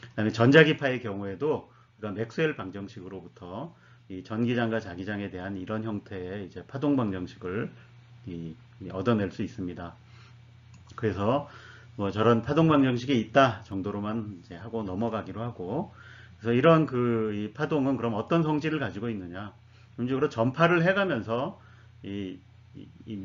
그다음에 전자기파의 경우에도 우리가 맥스웰 방정식으로부터 이 전기장과 자기장에 대한 이런 형태의 이제 파동 방정식을 얻어낼 수 있습니다. 그래서 뭐 저런 파동 방정식이 있다 정도로만 이제 하고 넘어가기로 하고, 그래서 이런 이 파동은 그럼 어떤 성질을 가지고 있느냐? 기본적으로 전파를 해가면서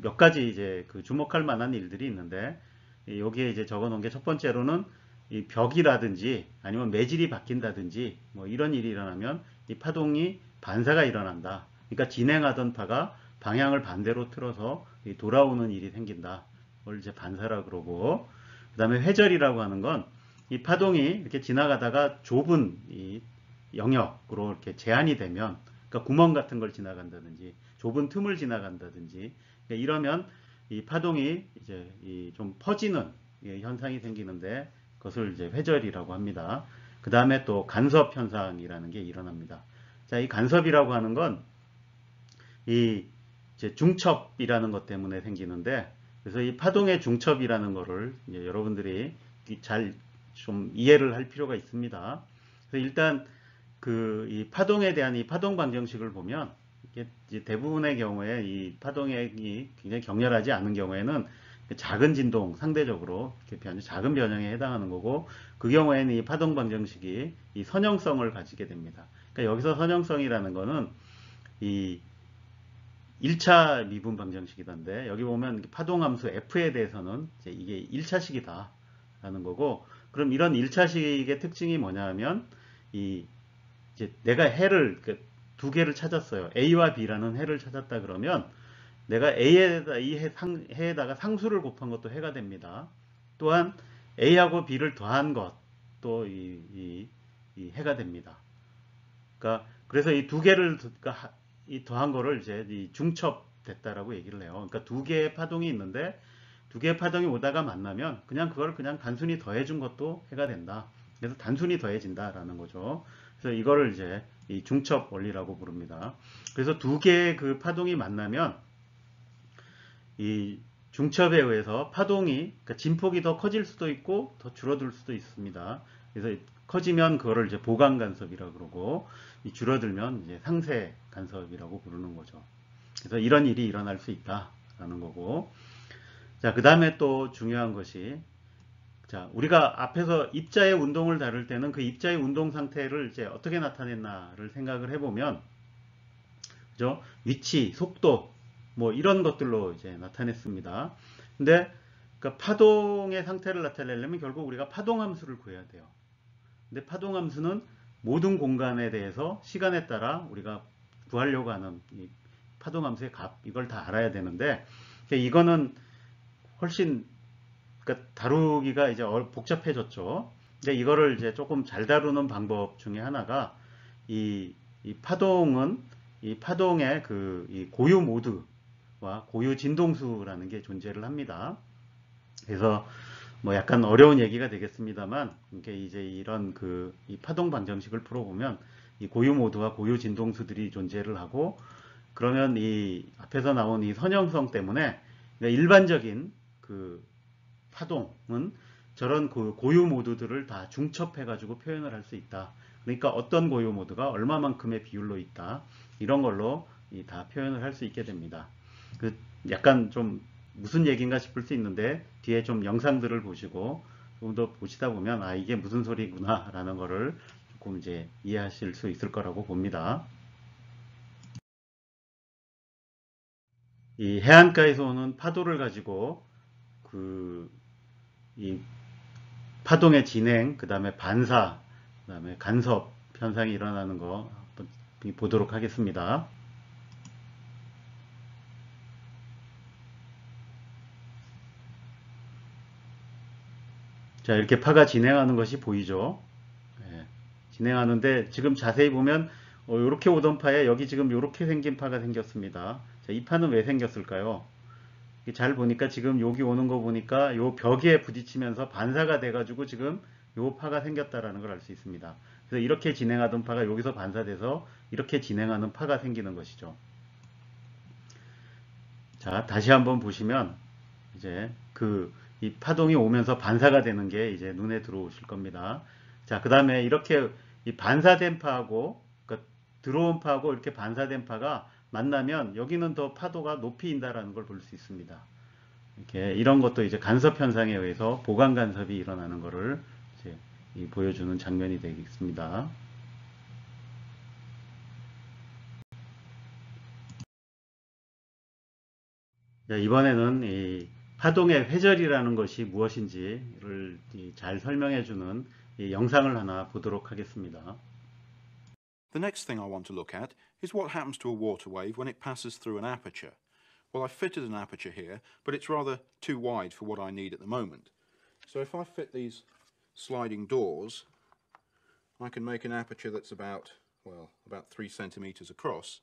몇 가지 이제 주목할 만한 일들이 있는데, 여기에 이제 적어놓은 게 첫 번째로는 이 벽이라든지 아니면 매질이 바뀐다든지 뭐 이런 일이 일어나면 이 파동이 반사가 일어난다. 그러니까 진행하던 파가 방향을 반대로 틀어서 돌아오는 일이 생긴다. 그걸 이제 반사라 그러고, 그 다음에 회절이라고 하는 건 이 파동이 이렇게 지나가다가 좁은 이 영역으로 이렇게 제한이 되면, 그러니까 구멍 같은 걸 지나간다든지 좁은 틈을 지나간다든지, 그러니까 이러면 이 파동이 이제 좀 퍼지는 현상이 생기는데, 그것을 이제 회절이라고 합니다. 그 다음에 또 간섭 현상이라는 게 일어납니다. 자, 이 간섭이라고 하는 건 이제 중첩이라는 것 때문에 생기는데, 그래서 이 파동의 중첩이라는 거를 이제 여러분들이 잘 좀 이해를 할 필요가 있습니다. 그래서 일단 이 파동에 대한 이 파동 방정식을 보면, 이게 대부분의 경우에 이 파동이 굉장히 격렬하지 않은 경우에는 작은 진동, 상대적으로 이렇게 작은 변형에 해당하는 거고, 그 경우에는 이 파동 방정식이 이 선형성을 가지게 됩니다. 그러니까 여기서 선형성이라는 거는 이 1차 미분 방정식이던데, 여기 보면 파동함수 F에 대해서는 이제 이게 1차식이다 라는 거고, 그럼 이런 1차식의 특징이 뭐냐 하면, 이제 내가 해를 두 개를 찾았어요. A와 B라는 해를 찾았다 그러면, 내가 A에다 이 해에다가 상수를 곱한 것도 해가 됩니다. 또한 A하고 B를 더한 것도 이 해가 됩니다. 그래서 이 두 개를 더한 거를 이제 중첩됐다라고 얘기를 해요. 그러니까 두 개의 파동이 있는데, 두 개의 파동이 오다가 만나면 그걸 그냥 단순히 더해준 것도 해가 된다. 그래서 단순히 더해진다라는 거죠. 그래서 이거를 이제 이 중첩 원리라고 부릅니다. 그래서 두 개의 그 파동이 만나면 이 중첩에 의해서 파동이, 그러니까 진폭이 더 커질 수도 있고 더 줄어들 수도 있습니다. 그래서 커지면 그거를 이제 보강 간섭이라고 그러고, 이 줄어들면 이제 상쇄 간섭이라고 부르는 거죠. 그래서 이런 일이 일어날 수 있다라는 거고. 자, 그 다음에 또 중요한 것이, 자, 우리가 앞에서 입자의 운동을 다룰 때는 그 입자의 운동 상태를 이제 어떻게 나타냈나를 생각을 해보면, 그죠? 위치, 속도, 뭐 이런 것들로 이제 나타냈습니다. 근데 그 파동의 상태를 나타내려면 결국 우리가 파동함수를 구해야 돼요. 근데 파동함수는 모든 공간에 대해서 시간에 따라 우리가 구하려고 하는 이 파동함수의 값, 이걸 다 알아야 되는데, 이거는 훨씬, 그러니까 다루기가 이제 복잡해졌죠. 근데 이거를 이제 조금 잘 다루는 방법 중에 하나가, 이 파동은, 이 파동의 이 고유 모드와 고유 진동수라는 게 존재를 합니다. 그래서 뭐 약간 어려운 얘기가 되겠습니다만, 이게 이제 이런 이 파동 방정식을 풀어보면 이 고유 모드와 고유 진동수들이 존재를 하고, 그러면 이 앞에서 나온 이 선형성 때문에, 그러니까 일반적인 파동은 저런 고유 모드들을 다 중첩해가지고 표현을 할 수 있다. 그러니까 어떤 고유 모드가 얼마만큼의 비율로 있다. 이런 걸로 다 표현을 할 수 있게 됩니다. 약간 좀 무슨 얘기인가 싶을 수 있는데, 뒤에 좀 영상들을 보시고 좀 더 보시다 보면, 아, 이게 무슨 소리구나 라는 거를 조금 이제 이해하실 수 있을 거라고 봅니다. 이 해안가에서 오는 파도를 가지고 이 파동의 진행, 그 다음에 반사, 그 다음에 간섭 현상이 일어나는 거 한번 보도록 하겠습니다. 자, 이렇게 파가 진행하는 것이 보이죠? 예, 진행하는데 지금 자세히 보면 이렇게 오던 파에 여기 지금 이렇게 생긴 파가 생겼습니다. 자, 이 파는 왜 생겼을까요? 잘 보니까 지금 여기 오는 거 보니까 요 벽에 부딪히면서 반사가 돼가지고 지금 요 파가 생겼다라는 걸 알 수 있습니다. 그래서 이렇게 진행하던 파가 여기서 반사돼서 이렇게 진행하는 파가 생기는 것이죠. 자, 다시 한번 보시면 이제 이 파동이 오면서 반사가 되는 게 이제 눈에 들어오실 겁니다. 자, 그 다음에 이렇게 이 반사된 파하고, 그러니까 들어온 파하고 이렇게 반사된 파가 만나면 여기는 더 파도가 높이 인다라는 걸 볼 수 있습니다. 이렇게 이런 것도 이제 간섭 현상에 의해서 보강 간섭이 일어나는 것을 이제 보여주는 장면이 되겠습니다. 자, 이번에는 이 파동의 회절이라는 것이 무엇인지를 잘 설명해주는 영상을 하나 보도록 하겠습니다. The next thing I want to look at is what happens to a water wave when it passes through an aperture. Well, I've fitted an aperture here, but it's rather too wide for what I need at the moment. So if I fit these sliding doors, I can make an aperture that's about 3 centimeters across.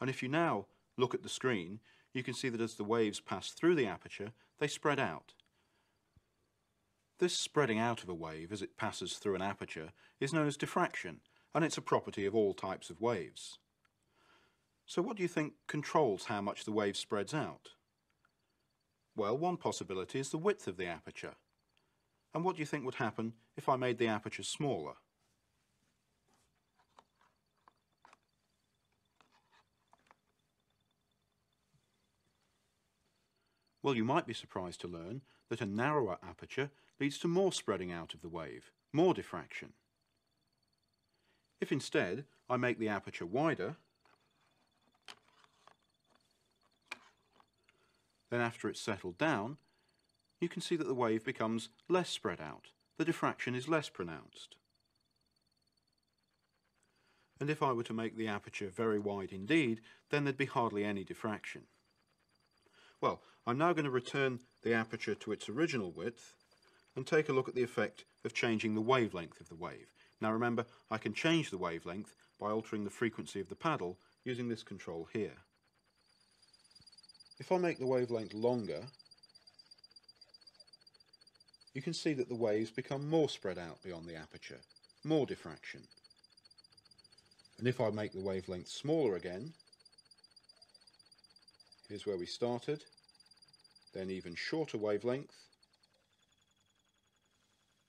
And if you now look at the screen, you can see that as the waves pass through the aperture, they spread out. This spreading out of a wave as it passes through an aperture is known as diffraction, and it's a property of all types of waves. So what do you think controls how much the wave spreads out? Well, one possibility is the width of the aperture. And what do you think would happen if I made the aperture smaller? Well, you might be surprised to learn that a narrower aperture leads to more spreading out of the wave, more diffraction. If instead I make the aperture wider, then after it's settled down, you can see that the wave becomes less spread out. The diffraction is less pronounced. And if I were to make the aperture very wide indeed, then there'd be hardly any diffraction. Well, I'm now going to return the aperture to its original width and take a look at the effect of changing the wavelength of the wave. Now remember, I can change the wavelength by altering the frequency of the paddle using this control here. If I make the wavelength longer, you can see that the waves become more spread out beyond the aperture, more diffraction. And if I make the wavelength smaller again, here's where we started, then even shorter wavelength,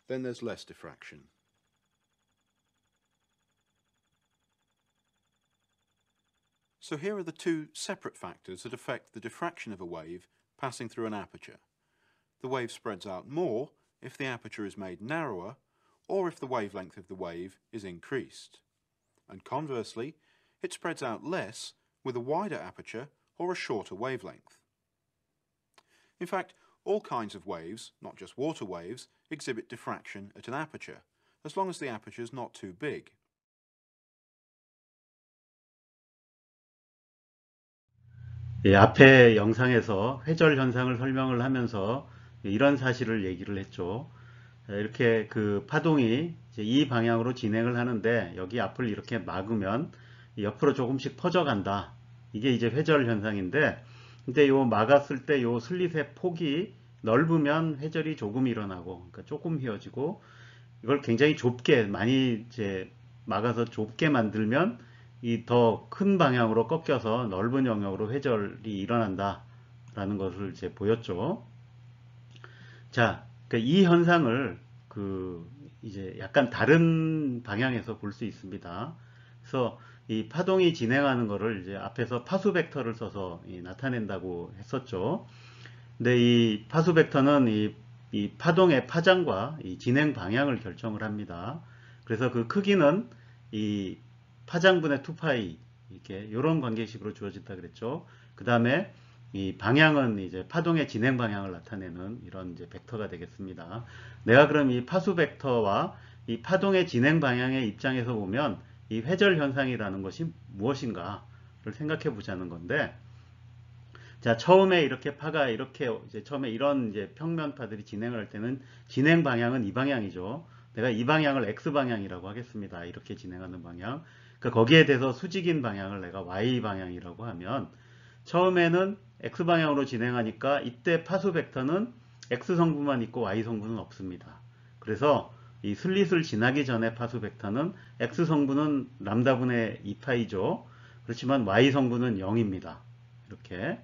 then there's less diffraction. So here are the two separate factors that affect the diffraction of a wave passing through an aperture. The wave spreads out more if the aperture is made narrower or if the wavelength of the wave is increased. And conversely, it spreads out less with a wider aperture or a shorter wavelength. In fact, all kinds of waves, not just water waves, exhibit diffraction at an aperture, as long as the aperture is not too big. 예, 앞에 영상에서 회절 현상을 설명을 하면서 이런 사실을 얘기를 했죠. 이렇게 그 파동이 이제 이 방향으로 진행을 하는데 여기 앞을 이렇게 막으면 옆으로 조금씩 퍼져간다. 이게 이제 회절 현상인데, 근데 요 막았을 때 요 슬릿의 폭이 넓으면 회절이 조금 일어나고, 그러니까 조금 휘어지고, 이걸 굉장히 좁게 많이 이제 막아서 좁게 만들면 이 더 큰 방향으로 꺾여서 넓은 영역으로 회절이 일어난다라는 것을 이제 보였죠. 자, 그러니까 이 현상을 이제 약간 다른 방향에서 볼 수 있습니다. 그래서 이 파동이 진행하는 거를 이제 앞에서 파수 벡터를 써서 나타낸다고 했었죠. 근데 이 파수 벡터는 이 파동의 파장과 이 진행 방향을 결정을 합니다. 그래서 그 크기는 이 파장분의 2파이 이런 관계식으로 주어진다 그랬죠. 그 다음에 이 방향은 이제 파동의 진행 방향을 나타내는 이런 이제 벡터가 되겠습니다. 내가 그럼 이 파수 벡터와 이 파동의 진행 방향의 입장에서 보면 이 회절 현상이라는 것이 무엇인가를 생각해 보자는 건데, 자, 처음에 이렇게 파가 이렇게 이제 처음에 이런 이제 평면파들이 진행을 할 때는 진행 방향은 이 방향이죠. 내가 이 방향을 X 방향이라고 하겠습니다. 이렇게 진행하는 방향. 그러니까 거기에 대해서 수직인 방향을 내가 Y 방향이라고 하면 처음에는 X 방향으로 진행하니까 이때 파수 벡터는 X 성분만 있고 Y 성분은 없습니다. 그래서 이 슬릿을 지나기 전에 파수 벡터는 X 성분은 람다분의 2파이죠. 그렇지만 Y 성분은 0입니다. 이렇게.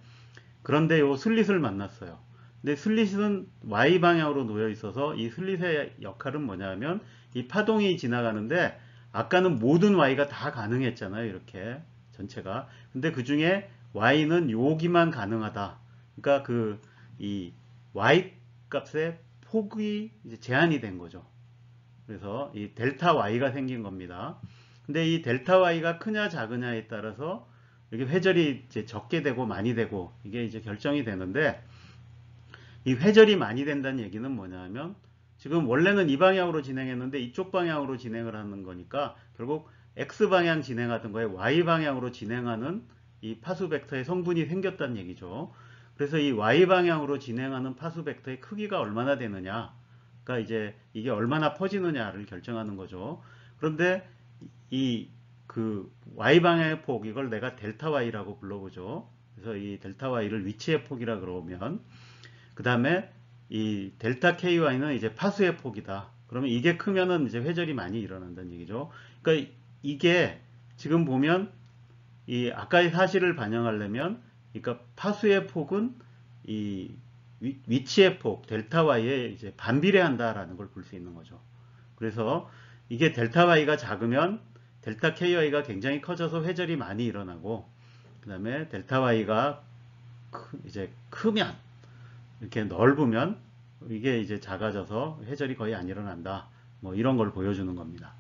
그런데 이 슬릿을 만났어요. 근데 슬릿은 Y 방향으로 놓여 있어서 이 슬릿의 역할은 뭐냐면 이 파동이 지나가는데 아까는 모든 Y가 다 가능했잖아요. 이렇게 전체가. 근데 그 중에 Y는 여기만 가능하다. 그러니까 이 Y 값의 폭이 이제 제한이 된 거죠. 그래서 이 델타 Y가 생긴 겁니다. 근데 이 델타 Y가 크냐 작으냐에 따라서 이게 회절이 이제 적게 되고 많이 되고 이게 이제 결정이 되는데, 이 회절이 많이 된다는 얘기는 뭐냐면 지금 원래는 이 방향으로 진행했는데 이쪽 방향으로 진행을 하는 거니까 결국 X 방향 진행하던 거에 Y 방향으로 진행하는 이 파수 벡터의 성분이 생겼다는 얘기죠. 그래서 이 Y 방향으로 진행하는 파수 벡터의 크기가 얼마나 되느냐가 이제 이게 얼마나 퍼지느냐를 결정하는 거죠. 그런데 이 Y 방향의 폭, 이걸 내가 델타 Y라고 불러보죠. 그래서 이 델타 Y를 위치의 폭이라 그러면, 그 다음에 이 델타 KY는 이제 파수의 폭이다. 그러면 이게 크면은 이제 회절이 많이 일어난다는 얘기죠. 그러니까 이게 지금 보면 이 아까의 사실을 반영하려면, 그러니까 파수의 폭은 이 위치의 폭 델타 Y에 이제 반비례한다라는 걸 볼 수 있는 거죠. 그래서 이게 델타 Y가 작으면 델타 KY가 굉장히 커져서 회절이 많이 일어나고, 그 다음에 델타 Y가 이제 크면 이렇게 넓으면 이게 이제 작아져서 회절이 거의 안 일어난다. 뭐 이런 걸 보여주는 겁니다.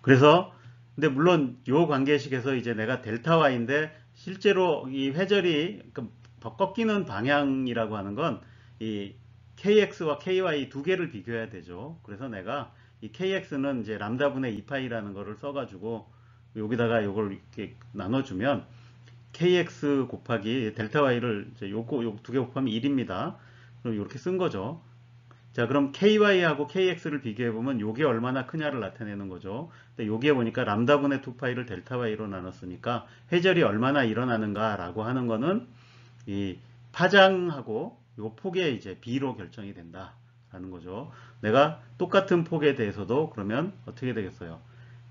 그래서 근데 물론 이 관계식에서 이제 내가 델타 Y인데 실제로 이 회절이 더 꺾이는 방향이라고 하는 건 이 KX와 KY 두 개를 비교해야 되죠. 그래서 내가 이 KX는 이제 람다분의 2파이라는 거를 써가지고 여기다가 요걸 이렇게 나눠주면 KX 곱하기 델타 Y를 이제 요거 두 개 곱하면 1입니다. 그럼 이렇게 쓴 거죠. 자, 그럼 KY하고 KX를 비교해보면 요게 얼마나 크냐를 나타내는 거죠. 근데 요게 보니까 람다분의 2파이를 델타 Y로 나눴으니까 회절이 얼마나 일어나는가 라고 하는 거는 이 파장하고 요 폭의 이제 비로 결정이 된다 라는 거죠. 내가 똑같은 폭에 대해서도 그러면 어떻게 되겠어요?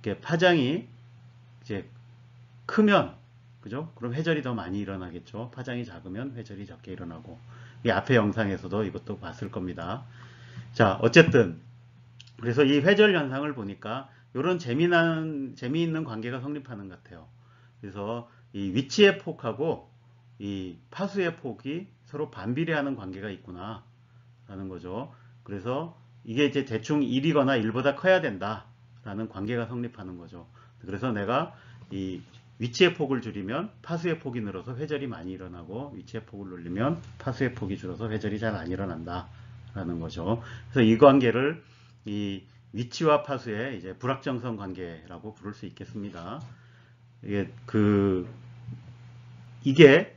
이렇게 파장이 이제 크면, 그죠? 그럼 회절이 더 많이 일어나겠죠. 파장이 작으면 회절이 적게 일어나고. 이 앞에 영상에서도 이것도 봤을 겁니다. 자, 어쨌든 그래서 이 회절 현상을 보니까 이런 재미있는 관계가 성립하는 것 같아요. 그래서 이 위치의 폭하고 이 파수의 폭이 서로 반비례하는 관계가 있구나 라는 거죠. 그래서 이게 이제 대충 1이거나 1보다 커야 된다 라는 관계가 성립하는 거죠. 그래서 내가 이 위치의 폭을 줄이면 파수의 폭이 늘어서 회절이 많이 일어나고, 위치의 폭을 늘리면 파수의 폭이 줄어서 회절이 잘 안 일어난다 라는 거죠. 그래서 이 관계를 이 위치와 파수의 이제 불확정성 관계라고 부를 수 있겠습니다. 이게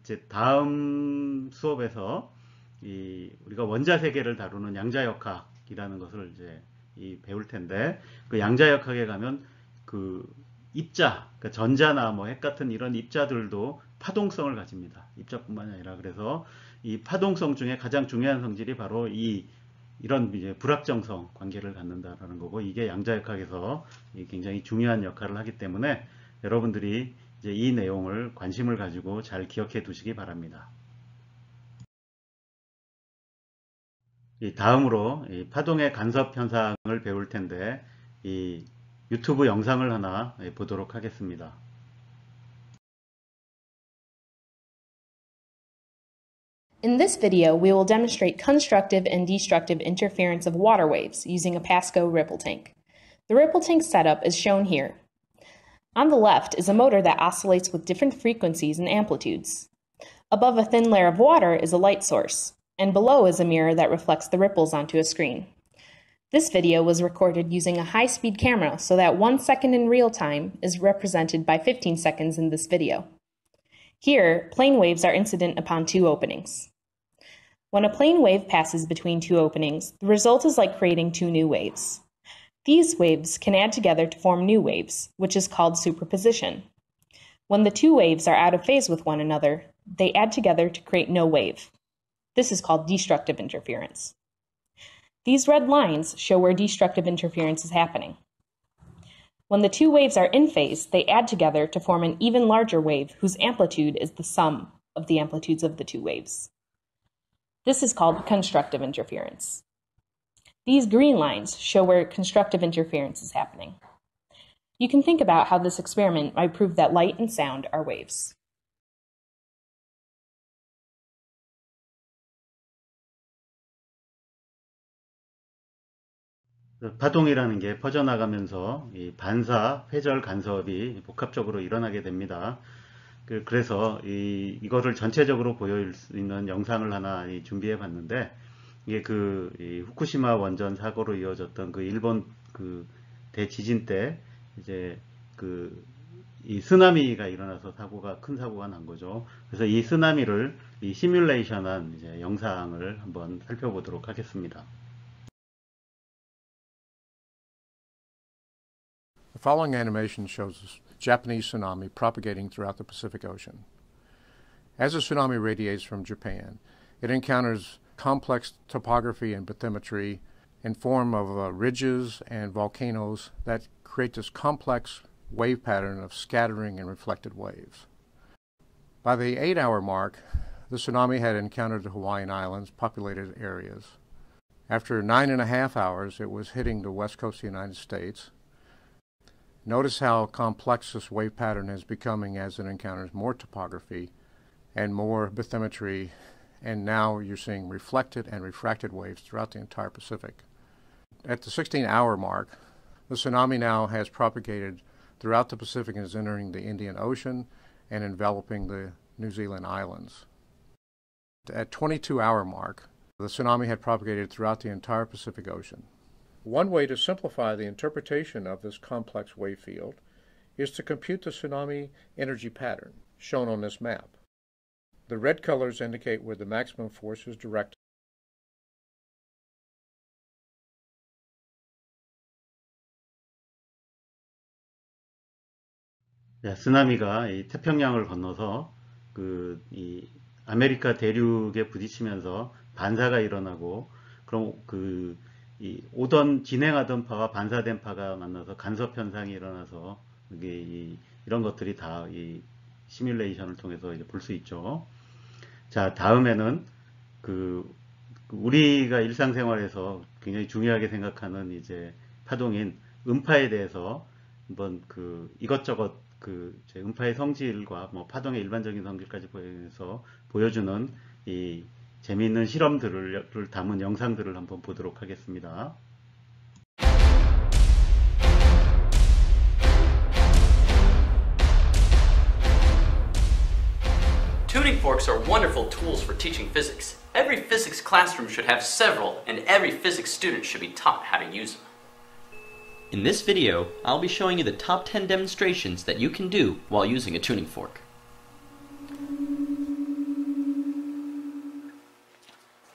이제 다음 수업에서 우리가 원자세계를 다루는 양자역학이라는 것을 이제 배울 텐데, 그 양자역학에 가면 그 입자, 그러니까 전자나 뭐 핵 같은 이런 입자들도 파동성을 가집니다. 입자뿐만 아니라. 그래서 이 파동성 중에 가장 중요한 성질이 바로 이런 이제 불확정성 관계를 갖는다라는 거고, 이게 양자역학에서 굉장히 중요한 역할을 하기 때문에 여러분들이 이제 이 내용을 관심을 가지고 잘 기억해 두시기 바랍니다. 다음으로 파동의 간섭 현상을 배울 텐데, 이 유튜브 영상을 하나 보도록 하겠습니다. In this video, we will demonstrate constructive and destructive interference of water waves using a Pasco ripple tank. The ripple tank setup is shown here. On the left is a motor that oscillates with different frequencies and amplitudes. Above a thin layer of water is a light source, and below is a mirror that reflects the ripples onto a screen. This video was recorded using a high-speed camera so that 1 second in real time is represented by 15 seconds in this video. Here, plane waves are incident upon two openings. When a plane wave passes between two openings, the result is like creating two new waves. These waves can add together to form new waves, which is called superposition. When the two waves are out of phase with one another, they add together to create no wave. This is called destructive interference. These red lines show where destructive interference is happening. When the two waves are in phase, they add together to form an even larger wave whose amplitude is the sum of the amplitudes of the two waves. This is called constructive interference. These green lines show where constructive interference is happening. You can think about how this experiment might prove that light and sound are waves. 파동이라는 게 퍼져나가면서 이 반사, 회절, 간섭이 복합적으로 일어나게 됩니다. 그래서 이거를 전체적으로 보여줄 수 있는 영상을 하나 준비해 봤는데, 이게 이 후쿠시마 원전 사고로 이어졌던 그 일본 그 대지진 때 이제 이 쓰나미가 일어나서 큰 사고가 난 거죠. 그래서 이 쓰나미를 시뮬레이션한 이제 영상을 한번 살펴보도록 하겠습니다. The following animation shows a Japanese tsunami propagating throughout the Pacific Ocean. As the tsunami radiates from Japan, it encounters complex topography and bathymetry in form of ridges and volcanoes that create this complex wave pattern of scattering and reflected waves. By the 8-hour mark, the tsunami had encountered the Hawaiian Islands, populated areas. After 9.5 hours, it was hitting the west coast of the United States. Notice how complex this wave pattern is becoming as it encounters more topography and more bathymetry, and now you're seeing reflected and refracted waves throughout the entire Pacific. At the 16-hour mark, the tsunami now has propagated throughout the Pacific and is entering the Indian Ocean and enveloping the New Zealand islands. At 22-hour mark, the tsunami had propagated throughout the entire Pacific Ocean. One way to simplify the interpretation of this complex wave field is to compute the tsunami energy pattern, shown on this map. The red colors indicate where the maximum force is directed. 쓰나미가 이 태평양을 건너서 이 아메리카 대륙에 부딪히면서 반사가 일어나고, 그럼 진행하던 파와 반사된 파가 만나서 간섭 현상이 일어나서 이런 것들이 다 이 시뮬레이션을 통해서 볼 수 있죠. 자, 다음에는 우리가 일상생활에서 굉장히 중요하게 생각하는 이제 파동인 음파에 대해서 한번 이것저것 이제 음파의 성질과 뭐 파동의 일반적인 성질까지 보여주는 이 재미있는 실험들을 담은 영상들을 한번 보도록 하겠습니다. Tuning forks are wonderful tools for teaching physics. Every physics classroom should have several, and every physics student should be taught how to use them. In this video, I'll be showing you the top 10 demonstrations that you can do while using a tuning fork.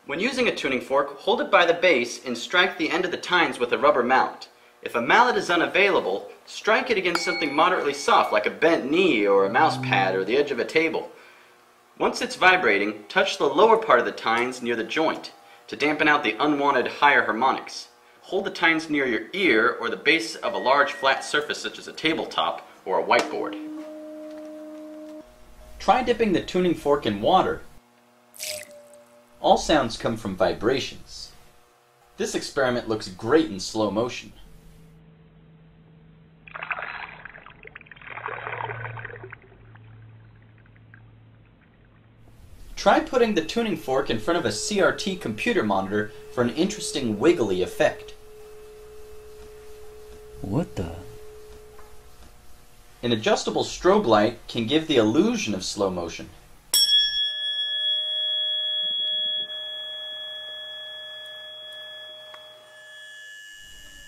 When using a tuning fork, hold it by the base and strike the end of the tines with a rubber mallet. If a mallet is unavailable, strike it against something moderately soft like a bent knee or a mouse pad or the edge of a table. Once it's vibrating, touch the lower part of the tines near the joint to dampen out the unwanted higher harmonics. Hold the tines near your ear or the base of a large flat surface such as a tabletop or a whiteboard. Try dipping the tuning fork in water. All sounds come from vibrations. This experiment looks great in slow motion. Try putting the tuning fork in front of a CRT computer monitor for an interesting wiggly effect. What the? An adjustable strobe light can give the illusion of slow motion.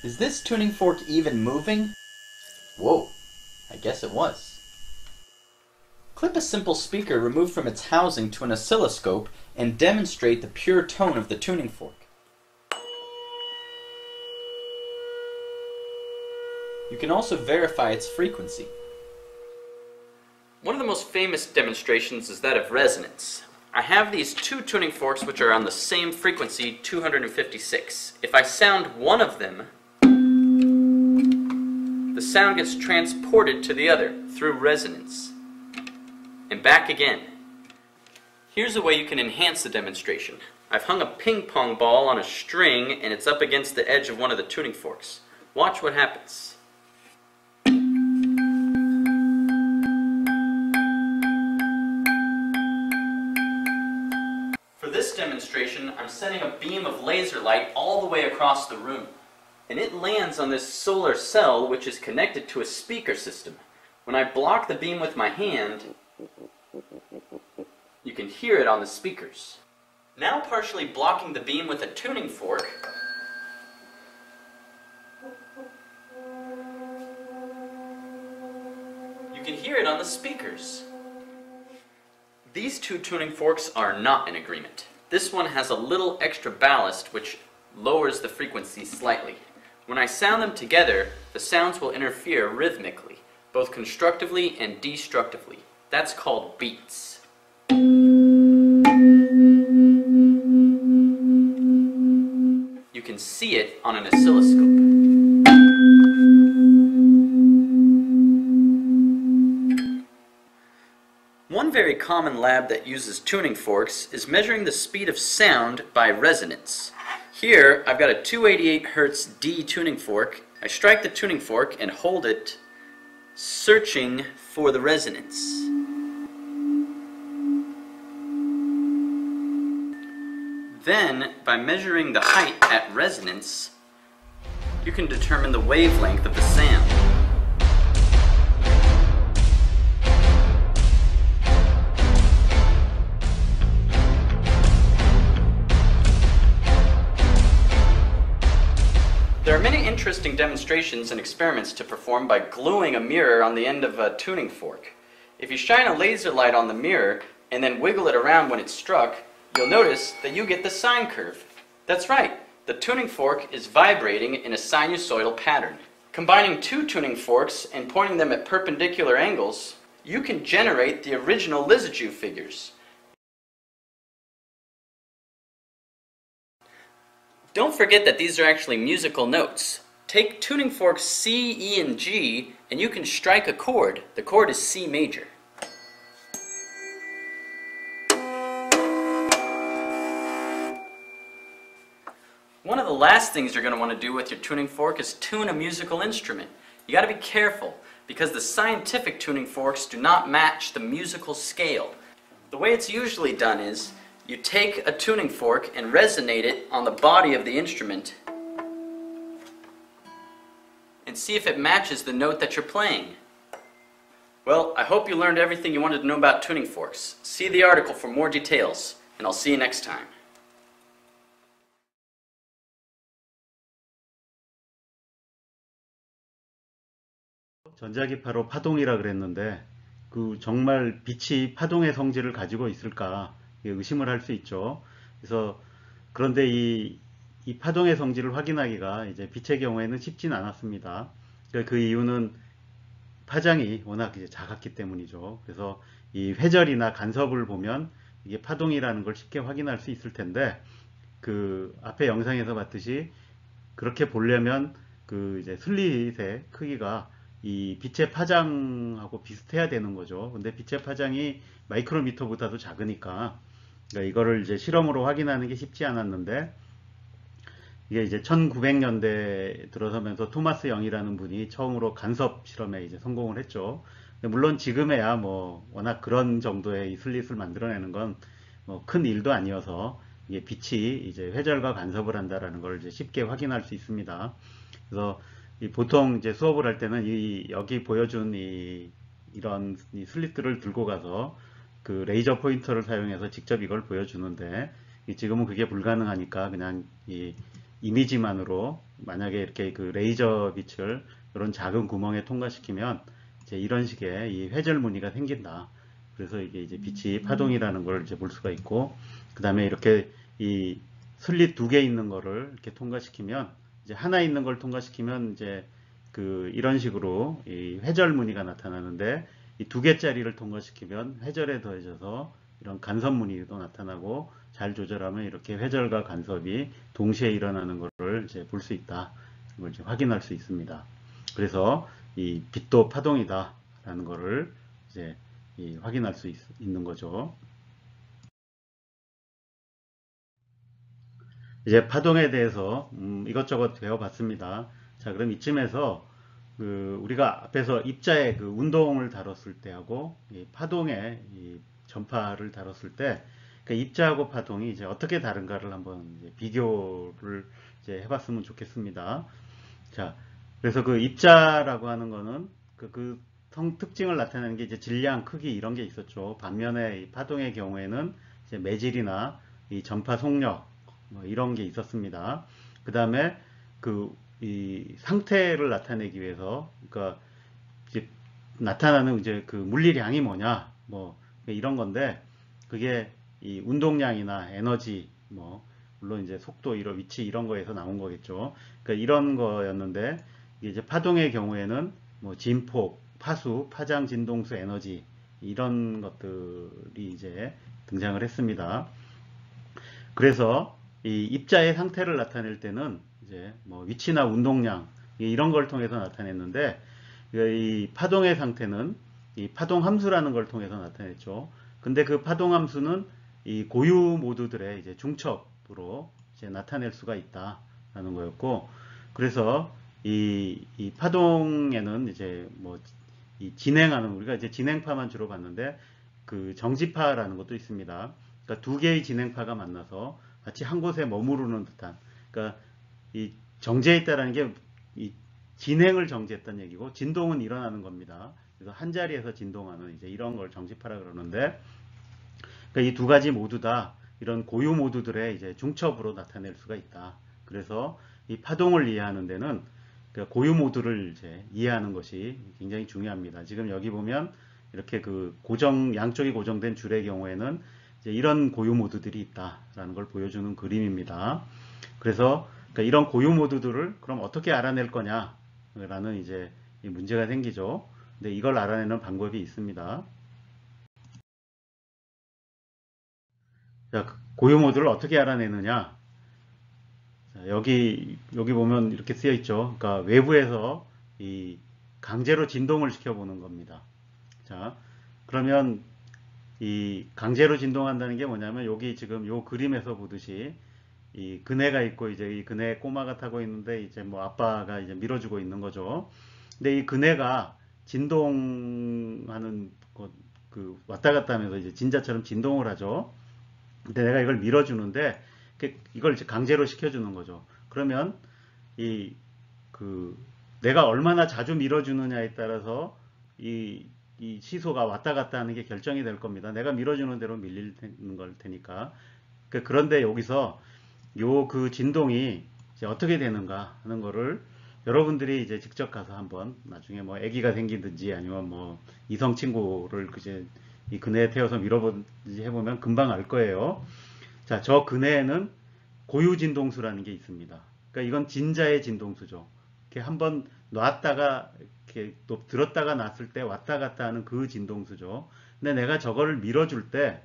Is this tuning fork even moving? Whoa, I guess it was. Clip a simple speaker removed from its housing to an oscilloscope and demonstrate the pure tone of the tuning fork. You can also verify its frequency. One of the most famous demonstrations is that of resonance. I have these two tuning forks which are on the same frequency, 256. If I sound one of them, the sound gets transported to the other through resonance, and back again. Here's a way you can enhance the demonstration. I've hung a ping pong ball on a string and it's up against the edge of one of the tuning forks. Watch what happens. For this demonstration, I'm sending a beam of laser light all the way across the room. And it lands on this solar cell which is connected to a speaker system. When I block the beam with my hand, you can hear it on the speakers. Now partially blocking the beam with a tuning fork, you can hear it on the speakers. These two tuning forks are not in agreement. This one has a little extra ballast which lowers the frequency slightly. When I sound them together, the sounds will interfere rhythmically, both constructively and destructively. That's called beats. You can see it on an oscilloscope. One very common lab that uses tuning forks is measuring the speed of sound by resonance. Here, I've got a 288 Hz D tuning fork. I strike the tuning fork and hold it, searching for the resonance. Then, by measuring the height at resonance, you can determine the wavelength of the sound. There are many interesting demonstrations and experiments to perform by gluing a mirror on the end of a tuning fork. If you shine a laser light on the mirror and then wiggle it around when it's struck, you'll notice that you get the sine curve. That's right, the tuning fork is vibrating in a sinusoidal pattern. Combining two tuning forks and pointing them at perpendicular angles, you can generate the original Lissajous figures. Don't forget that these are actually musical notes. Take tuning forks C, E, and G, and you can strike a chord. The chord is C major. last things you're going to want to do with your tuning fork is tune a musical instrument. You got to be careful because the scientific tuning forks do not match the musical scale. The way it's usually done is you take a tuning fork and resonate it on the body of the instrument and see if it matches the note that you're playing. Well, I hope you learned everything you wanted to know about tuning forks. See the article for more details, and I'll see you next time. 전자기파로 파동이라 그랬는데 그 정말 빛이 파동의 성질을 가지고 있을까 의심을 할 수 있죠. 그래서 그런데 이 파동의 성질을 확인하기가 이제 빛의 경우에는 쉽진 않았습니다. 그 이유는 파장이 워낙 이제 작았기 때문이죠. 그래서 이 회절이나 간섭을 보면 이게 파동이라는 걸 쉽게 확인할 수 있을 텐데 그 앞에 영상에서 봤듯이 그렇게 보려면 그 이제 슬릿의 크기가 이 빛의 파장하고 비슷해야 되는 거죠. 근데 빛의 파장이 마이크로미터보다도 작으니까 그러니까 이거를 이제 실험으로 확인하는 게 쉽지 않았는데 이게 이제 1900년대 들어서면서 토마스 영이라는 분이 처음으로 간섭 실험에 이제 성공을 했죠. 물론 지금에야 뭐 워낙 그런 정도의 이 슬릿을 만들어내는 건 뭐 큰 일도 아니어서 이게 빛이 이제 회절과 간섭을 한다라는 걸 이제 쉽게 확인할 수 있습니다. 그래서 보통 이제 수업을 할 때는 여기 보여준 이런 슬릿들을 들고 가서 그 레이저 포인터를 사용해서 직접 이걸 보여주는데 지금은 그게 불가능하니까 그냥 이 이미지만으로 만약에 이렇게 그 레이저 빛을 이런 작은 구멍에 통과시키면 이제 이런 식의 이 회절 무늬가 생긴다. 그래서 이게 이제 빛이 파동이라는 걸 이제 볼 수가 있고, 그 다음에 이렇게 이 슬릿 2개 있는 거를 이렇게 통과시키면 이제 하나 있는 걸 통과시키면 이제 그 이런 식으로 이 회절 무늬가 나타나는데 이 2개짜리를 통과시키면 회절에 더해져서 이런 간섭 무늬도 나타나고 잘 조절하면 이렇게 회절과 간섭이 동시에 일어나는 것을 이제 볼 수 있다. 이걸 이제 확인할 수 있습니다. 그래서 이 빛도 파동이다라는 것을 이제 확인할 수 있는 거죠. 이제 파동에 대해서 이것저것 배워봤습니다. 자, 그럼 이쯤에서 우리가 앞에서 입자의 그 운동을 다뤘을 때하고 파동의 전파를 다뤘을 때 그 입자하고 파동이 이제 어떻게 다른가를 한번 이제 비교를 이제 해봤으면 좋겠습니다. 자, 그래서 그 입자라고 하는 거는 그 특징을 나타내는 게 이제 질량, 크기 이런 게 있었죠. 반면에 이 파동의 경우에는 이제 매질이나 이 전파 속력 뭐 이런 게 있었습니다. 그 다음에 이 상태를 나타내기 위해서 그러니까 이제 나타나는 이제 그 물리량이 뭐냐 뭐 이런 건데 그게 이 운동량이나 에너지 뭐 물론 이제 속도 이런 위치 이런 거에서 나온 거겠죠. 그러니까 이런 거였는데 이제 파동의 경우에는 뭐 진폭, 파수, 파장, 진동수, 에너지 이런 것들이 이제 등장을 했습니다. 그래서 이 입자의 상태를 나타낼 때는 이제 뭐 위치나 운동량 이런 걸 통해서 나타냈는데 이 파동의 상태는 이 파동 함수라는 걸 통해서 나타냈죠. 근데 그 파동 함수는 이 고유 모드들의 이제 중첩으로 이제 나타낼 수가 있다라는 거였고, 그래서 이 파동에는 이제 뭐 이 진행하는 우리가 이제 진행파만 주로 봤는데 그 정지파라는 것도 있습니다. 그러니까 두 개의 진행파가 만나서 같이 한 곳에 머무르는 듯한, 그러니까 이 정지해 있다라는 게 이 진행을 정지했다는 얘기고 진동은 일어나는 겁니다. 그래서 한 자리에서 진동하는 이제 이런 걸 정지파라 그러는데, 그러니까 이 두 가지 모두 다 이런 고유 모드들의 이제 중첩으로 나타낼 수가 있다. 그래서 이 파동을 이해하는 데는 고유 모드를 이제 이해하는 것이 굉장히 중요합니다. 지금 여기 보면 이렇게 그 양쪽이 고정된 줄의 경우에는 이제 이런 고유 모드들이 있다라는 걸 보여주는 그림입니다. 그래서 그러니까 이런 고유 모드들을 그럼 어떻게 알아낼 거냐라는 이제 문제가 생기죠. 근데 이걸 알아내는 방법이 있습니다. 자, 고유 모드를 어떻게 알아내느냐? 자, 여기 보면 이렇게 쓰여 있죠. 그러니까 외부에서 이 강제로 진동을 시켜보는 겁니다. 자, 그러면 이 강제로 진동한다는 게 뭐냐면 여기 지금 요 그림에서 보듯이 이 그네가 있고 이제 이 그네에 꼬마가 타고 있는데 이제 뭐 아빠가 이제 밀어주고 있는 거죠. 근데 이 그네가 진동하는 그 왔다 갔다 하면서 이제 진자처럼 진동을 하죠. 근데 내가 이걸 밀어주는데 이걸 이제 강제로 시켜주는 거죠. 그러면 이 내가 얼마나 자주 밀어주느냐에 따라서 이 시소가 왔다 갔다 하는 게 결정이 될 겁니다. 내가 밀어주는 대로 밀리는 걸 테니까. 그런데 여기서 그 진동이 이제 어떻게 되는가 하는 거를 여러분들이 이제 직접 가서 한번 나중에 뭐 아기가 생기든지 아니면 뭐 이성 친구를 이제 이 그네에 태워서 밀어보든지 해보면 금방 알 거예요. 자, 저 그네에는 고유 진동수라는 게 있습니다. 그러니까 이건 진자의 진동수죠. 이렇게 한번 놨다가 이렇게 또 들었다가 놨을 때 왔다 갔다 하는 그 진동수죠. 근데 내가 저거를 밀어줄 때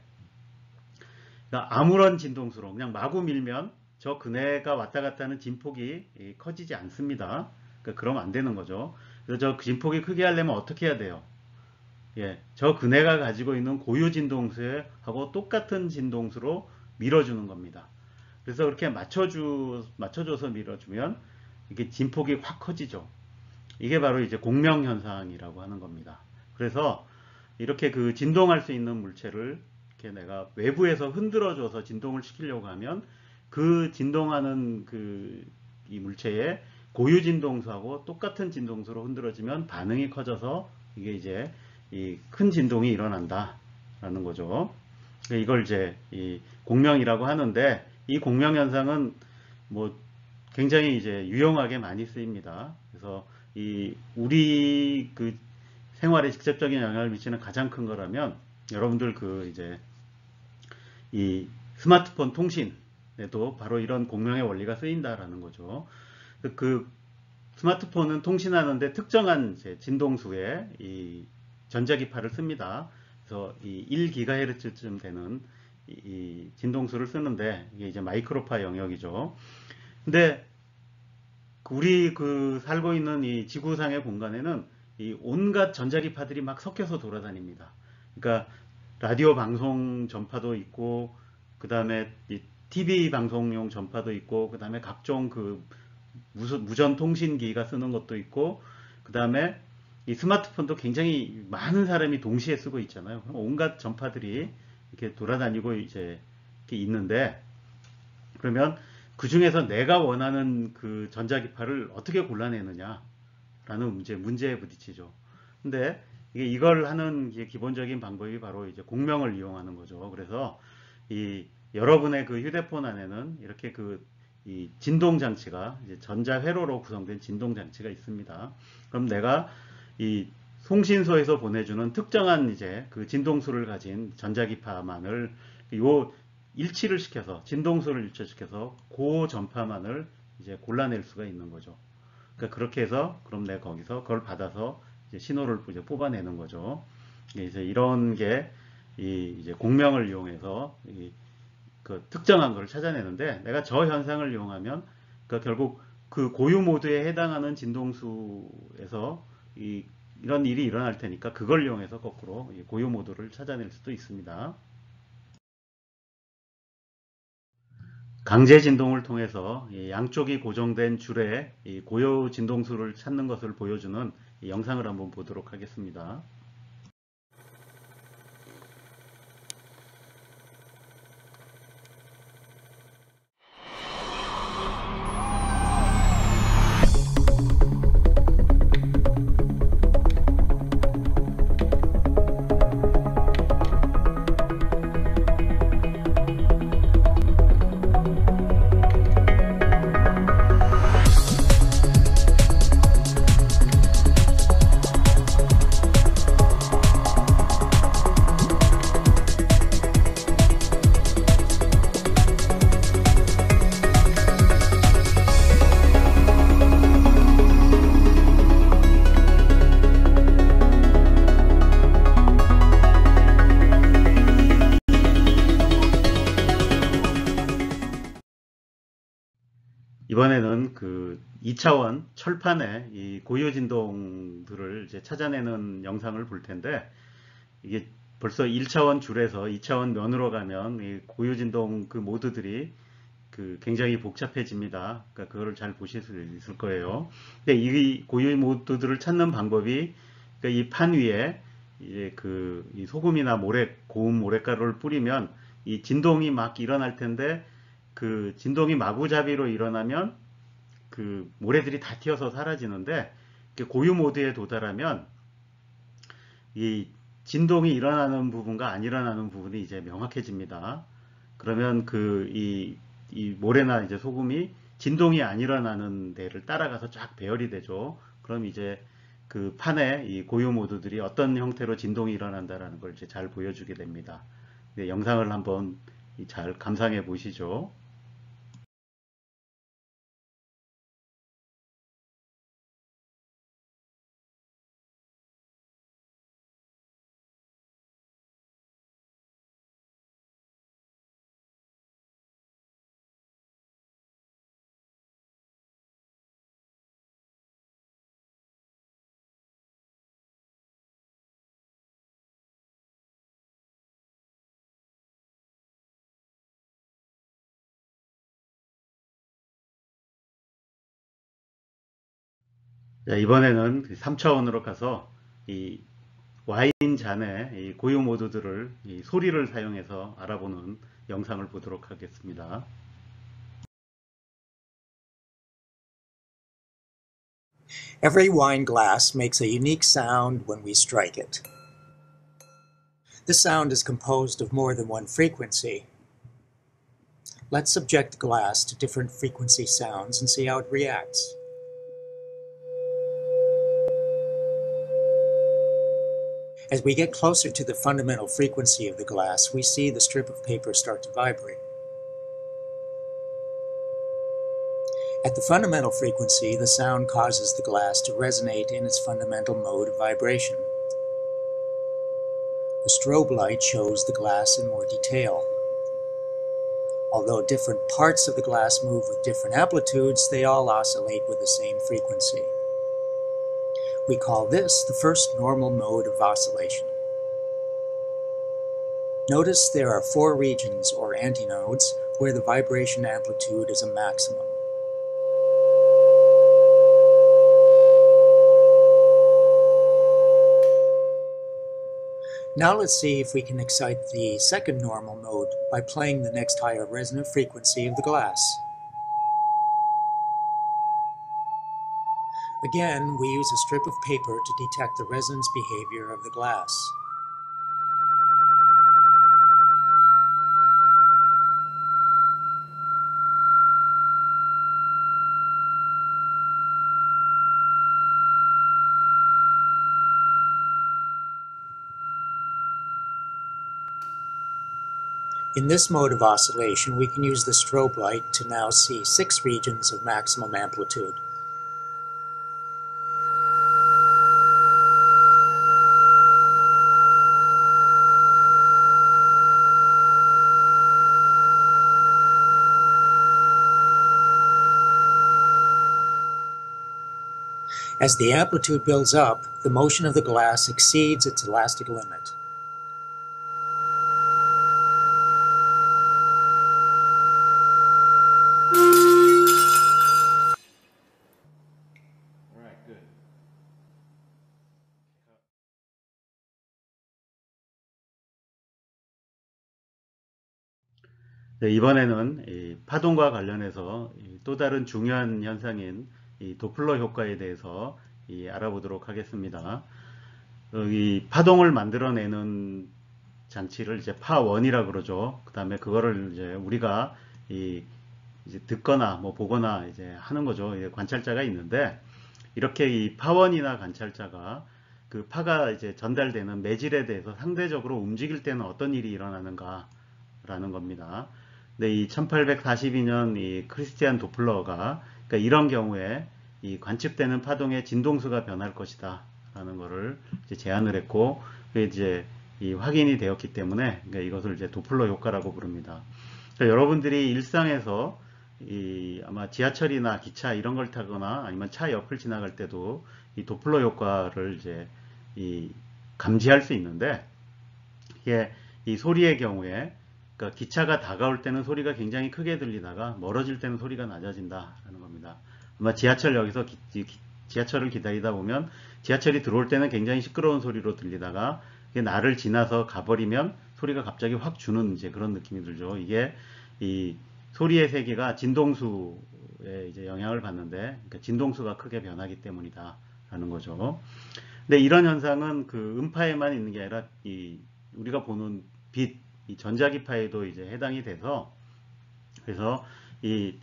그러니까 아무런 진동수로 그냥 마구 밀면 저 그네가 왔다 갔다 하는 진폭이 커지지 않습니다. 그러니까 그러면 안 되는 거죠. 그래서 저 진폭이 크게 하려면 어떻게 해야 돼요? 예, 저 그네가 가지고 있는 고유 진동수하고 똑같은 진동수로 밀어주는 겁니다. 그래서 그렇게 맞춰줘서 밀어주면 이게 진폭이 확 커지죠. 이게 바로 이제 공명 현상이라고 하는 겁니다. 그래서 이렇게 그 진동할 수 있는 물체를 이렇게 내가 외부에서 흔들어줘서 진동을 시키려고 하면 그 진동하는 이 물체의 고유 진동수하고 똑같은 진동수로 흔들어지면 반응이 커져서 이게 이제 이 큰 진동이 일어난다라는 거죠. 이걸 이제 이 공명이라고 하는데 이 공명 현상은 뭐 굉장히 이제 유용하게 많이 쓰입니다. 그래서 우리 생활에 직접적인 영향을 미치는 가장 큰 거라면 여러분들 이제 이 스마트폰 통신에도 바로 이런 공명의 원리가 쓰인다라는 거죠. 스마트폰은 통신하는데 특정한 이제 진동수의 이 전자기파를 씁니다. 그래서 이 1GHz쯤 되는 이 진동수를 쓰는데 이게 이제 마이크로파 영역이죠. 근데 우리 살고 있는 이 지구상의 공간에는 이 온갖 전자기파들이 막 섞여서 돌아다닙니다. 그러니까 라디오 방송 전파도 있고, 그 다음에 이 TV 방송용 전파도 있고, 그 다음에 각종 무전 통신기가 쓰는 것도 있고, 그 다음에 이 스마트폰도 굉장히 많은 사람이 동시에 쓰고 있잖아요. 온갖 전파들이 이렇게 돌아다니고 이제 이렇게 있는데, 그러면 그 중에서 내가 원하는 그 전자기파를 어떻게 골라내느냐라는 문제에 부딪히죠. 근데 이걸 하는 기본적인 방법이 바로 이제 공명을 이용하는 거죠. 그래서 여러분의 그 휴대폰 안에는 이렇게 이 진동 장치가 이제 전자 회로로 구성된 진동 장치가 있습니다. 그럼 내가 이 송신소에서 보내주는 특정한 이제 그 진동수를 가진 전자기파만을 일치를 시켜서 진동수를 일치시켜서 그 전파만을 이제 골라낼 수가 있는 거죠. 그러니까 그렇게 해서 그럼 내가 거기서 그걸 받아서 이제 신호를 이제 뽑아내는 거죠. 이제 이런 게 이제 공명을 이용해서 특정한 걸 찾아내는데 내가 저 현상을 이용하면 그러니까 결국 그 고유 모드에 해당하는 진동수에서 이런 일이 일어날 테니까 그걸 이용해서 거꾸로 고유 모드를 찾아낼 수도 있습니다. 강제 진동을 통해서 양쪽이 고정된 줄에 고유 진동수를 찾는 것을 보여주는 영상을 한번 보도록 하겠습니다. 이번에는 2차원 철판의 이 고유 진동들을 이제 찾아내는 영상을 볼 텐데, 이게 벌써 1차원 줄에서 2차원 면으로 가면 이 고유 진동 모드들이 그 굉장히 복잡해집니다. 그러니까 그거를 잘 보실 수 있을 거예요. 근데 이 고유 모드들을 찾는 방법이 그러니까 이 판 위에 이제 이 소금이나 고운 모래가루를 뿌리면 이 진동이 막 일어날 텐데 그 진동이 마구잡이로 일어나면 그 모래들이 다 튀어서 사라지는데 고유 모드에 도달하면 이 진동이 일어나는 부분과 안 일어나는 부분이 이제 명확해집니다. 그러면 이 모래나 이제 소금이 진동이 안 일어나는 데를 따라가서 쫙 배열이 되죠. 그럼 이제 그 판에 이 고유 모드들이 어떤 형태로 진동이 일어난다라는 걸 이제 잘 보여주게 됩니다. 네, 영상을 한번 잘 감상해 보시죠. 자, 이번에는 3차원으로 가서 이 와인 잔의 이 고유 모드들을 이 소리를 사용해서 알아보는 영상을 보도록 하겠습니다. Every wine glass makes a unique sound when we strike it. This sound is composed of more than one frequency. Let's subject the glass to different frequency sounds and see how it reacts. As we get closer to the fundamental frequency of the glass, we see the strip of paper start to vibrate. At the fundamental frequency, the sound causes the glass to resonate in its fundamental mode of vibration. The strobe light shows the glass in more detail. Although different parts of the glass move with different amplitudes, they all oscillate with the same frequency. We call this the first normal mode of oscillation. Notice there are 4 regions or antinodes where the vibration amplitude is a maximum. Now let's see if we can excite the second normal mode by playing the next higher resonant frequency of the glass. Again, we use a strip of paper to detect the resonance behavior of the glass. In this mode of oscillation, we can use the strobe light to now see 6 regions of maximum amplitude. As the amplitude builds up, the motion of the glass exceeds its elastic limit. 네, 이번에는 이 파동과 관련해서 또 다른 중요한 현상인 이 도플러 효과에 대해서 알아보도록 하겠습니다. 이 파동을 만들어내는 장치를 이제 파원이라 그러죠. 그 다음에 그거를 이제 우리가 이제 듣거나 뭐 보거나 이제 하는 거죠. 관찰자가 있는데 이렇게 이 파원이나 관찰자가 그 파가 이제 전달되는 매질에 대해서 상대적으로 움직일 때는 어떤 일이 일어나는가라는 겁니다. 근데 이 1842년 이 크리스티안 도플러가 그러니까 이런 경우에 이 관측되는 파동의 진동수가 변할 것이다 라는 거를 이제 제안을 했고 그게 이제 이 확인이 되었기 때문에 그러니까 이것을 이제 도플러 효과라고 부릅니다. 그러니까 여러분들이 일상에서 아마 지하철이나 기차 이런 걸 타거나 아니면 차 옆을 지나갈 때도 이 도플러 효과를 이제 감지할 수 있는데 이게 이 소리의 경우에 그러니까 기차가 다가올 때는 소리가 굉장히 크게 들리다가 멀어질 때는 소리가 낮아진다라는 겁니다. 아마 지하철역에서 지하철을 기다리다 보면 지하철이 들어올 때는 굉장히 시끄러운 소리로 들리다가 이게 나를 지나서 가버리면 소리가 갑자기 확 주는 이제 그런 느낌이 들죠. 이게 이 소리의 세계가 진동수에 이제 영향을 받는데, 그러니까 진동수가 크게 변하기 때문이다라는 거죠. 근데 이런 현상은 그 음파에만 있는 게 아니라 우리가 보는 빛, 이 전자기파에도 이제 해당이 돼서, 그래서 이